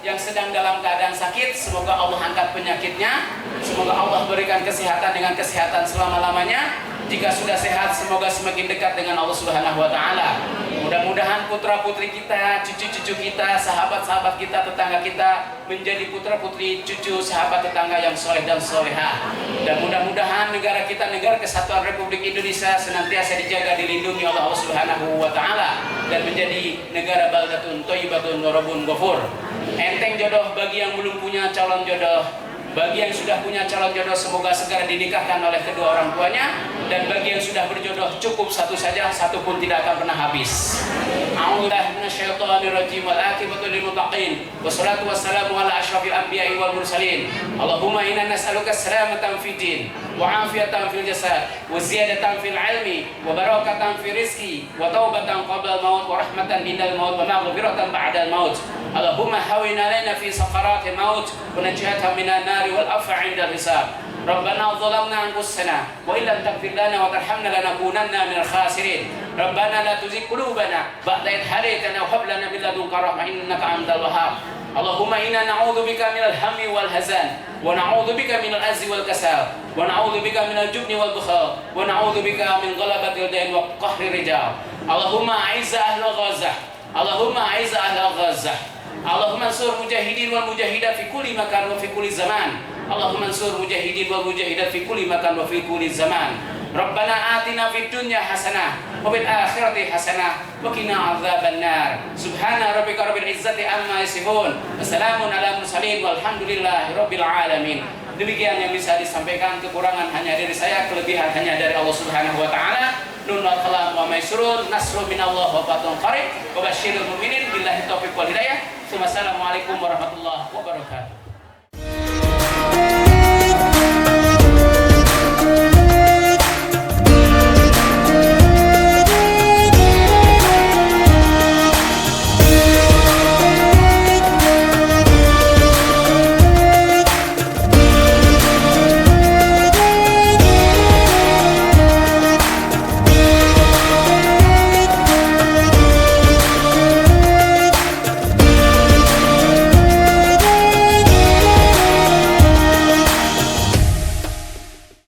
[SPEAKER 5] yang sedang dalam keadaan sakit, semoga Allah angkat penyakitnya, semoga Allah berikan kesehatan dengan kesehatan selama-lamanya. Jika sudah sehat, semoga semakin dekat dengan Allah Subhanahu wa taala. Mudah-mudahan putra-putri kita, cucu-cucu kita, sahabat-sahabat kita, tetangga kita menjadi putra-putri, cucu, sahabat, tetangga yang soleh dan solehah. Dan mudah-mudahan negara kita, Negara Kesatuan Republik Indonesia, senantiasa dijaga, dilindungi oleh Allah Subhanahu wa taala, dan menjadi negara baldatun thayyibatun wa rabbun ghafur. Enteng jodoh bagi yang belum punya calon jodoh. Bagi yang sudah punya calon jodoh, semoga segera dinikahkan oleh kedua orang tuanya. Dan bagi yang sudah berjodoh, cukup satu saja, satu pun tidak akan pernah habis. أعوذ بالله من الشيطان الرجيم والعاقبة للمتقين والصلاة والسلام على أشرف الأنبياء والمرسلين اللهم إنا نسألك السلامة في الدين وعافية في الجسد وزيادة في العلم وبركة في الرزق وتوبة قبل الموت ورحمة عند الموت ومغفرة بعد الموت اللهم هون علينا في سكرات الموت ونجاة من النار والعفو عند الحساب ربنا ظلمنا أنفسنا وإن لم تغفر لنا وترحمنا لنكونن من الخاسرين ربنا لا تزغ قلوبنا بعد إذ هديتنا وهب لنا من لدنك رحمة إنك أنت الوهاب اللهم إنا نعوذ بك من الهم والحزن ونعوذ بك من العجز والكسل ونعوذ بك من الجبن والبخل ونعوذ بك من غلبة الدين وقهر الرجال اللهم أعز أهل غزة اللهم أعز أهل غزة اللهم انصر المجاهدين والمجاهدات في كل مكان وفي كل زمان اللهم انصر المجاهدين والمجاهدات في كل مكان وفي كل زمان ربنا آتنا في الدنيا حسنة وفي الآخرة حسنة وقنا عذاب النار سبحان ربك رب العزة عما يصفون وسلام على المرسلين والحمد لله رب العالمين. Demikian yang bisa disampaikan, kekurangan hanya dari saya, kelebihan hanya dari Allah Subhanahu wa taala. Nun wal kalam wa maisrun nasrun minallah wa fathun qarib wa basyiril mu'minin billahi taufiq wal hidayah. Wassalamualaikum warahmatullahi wabarakatuh.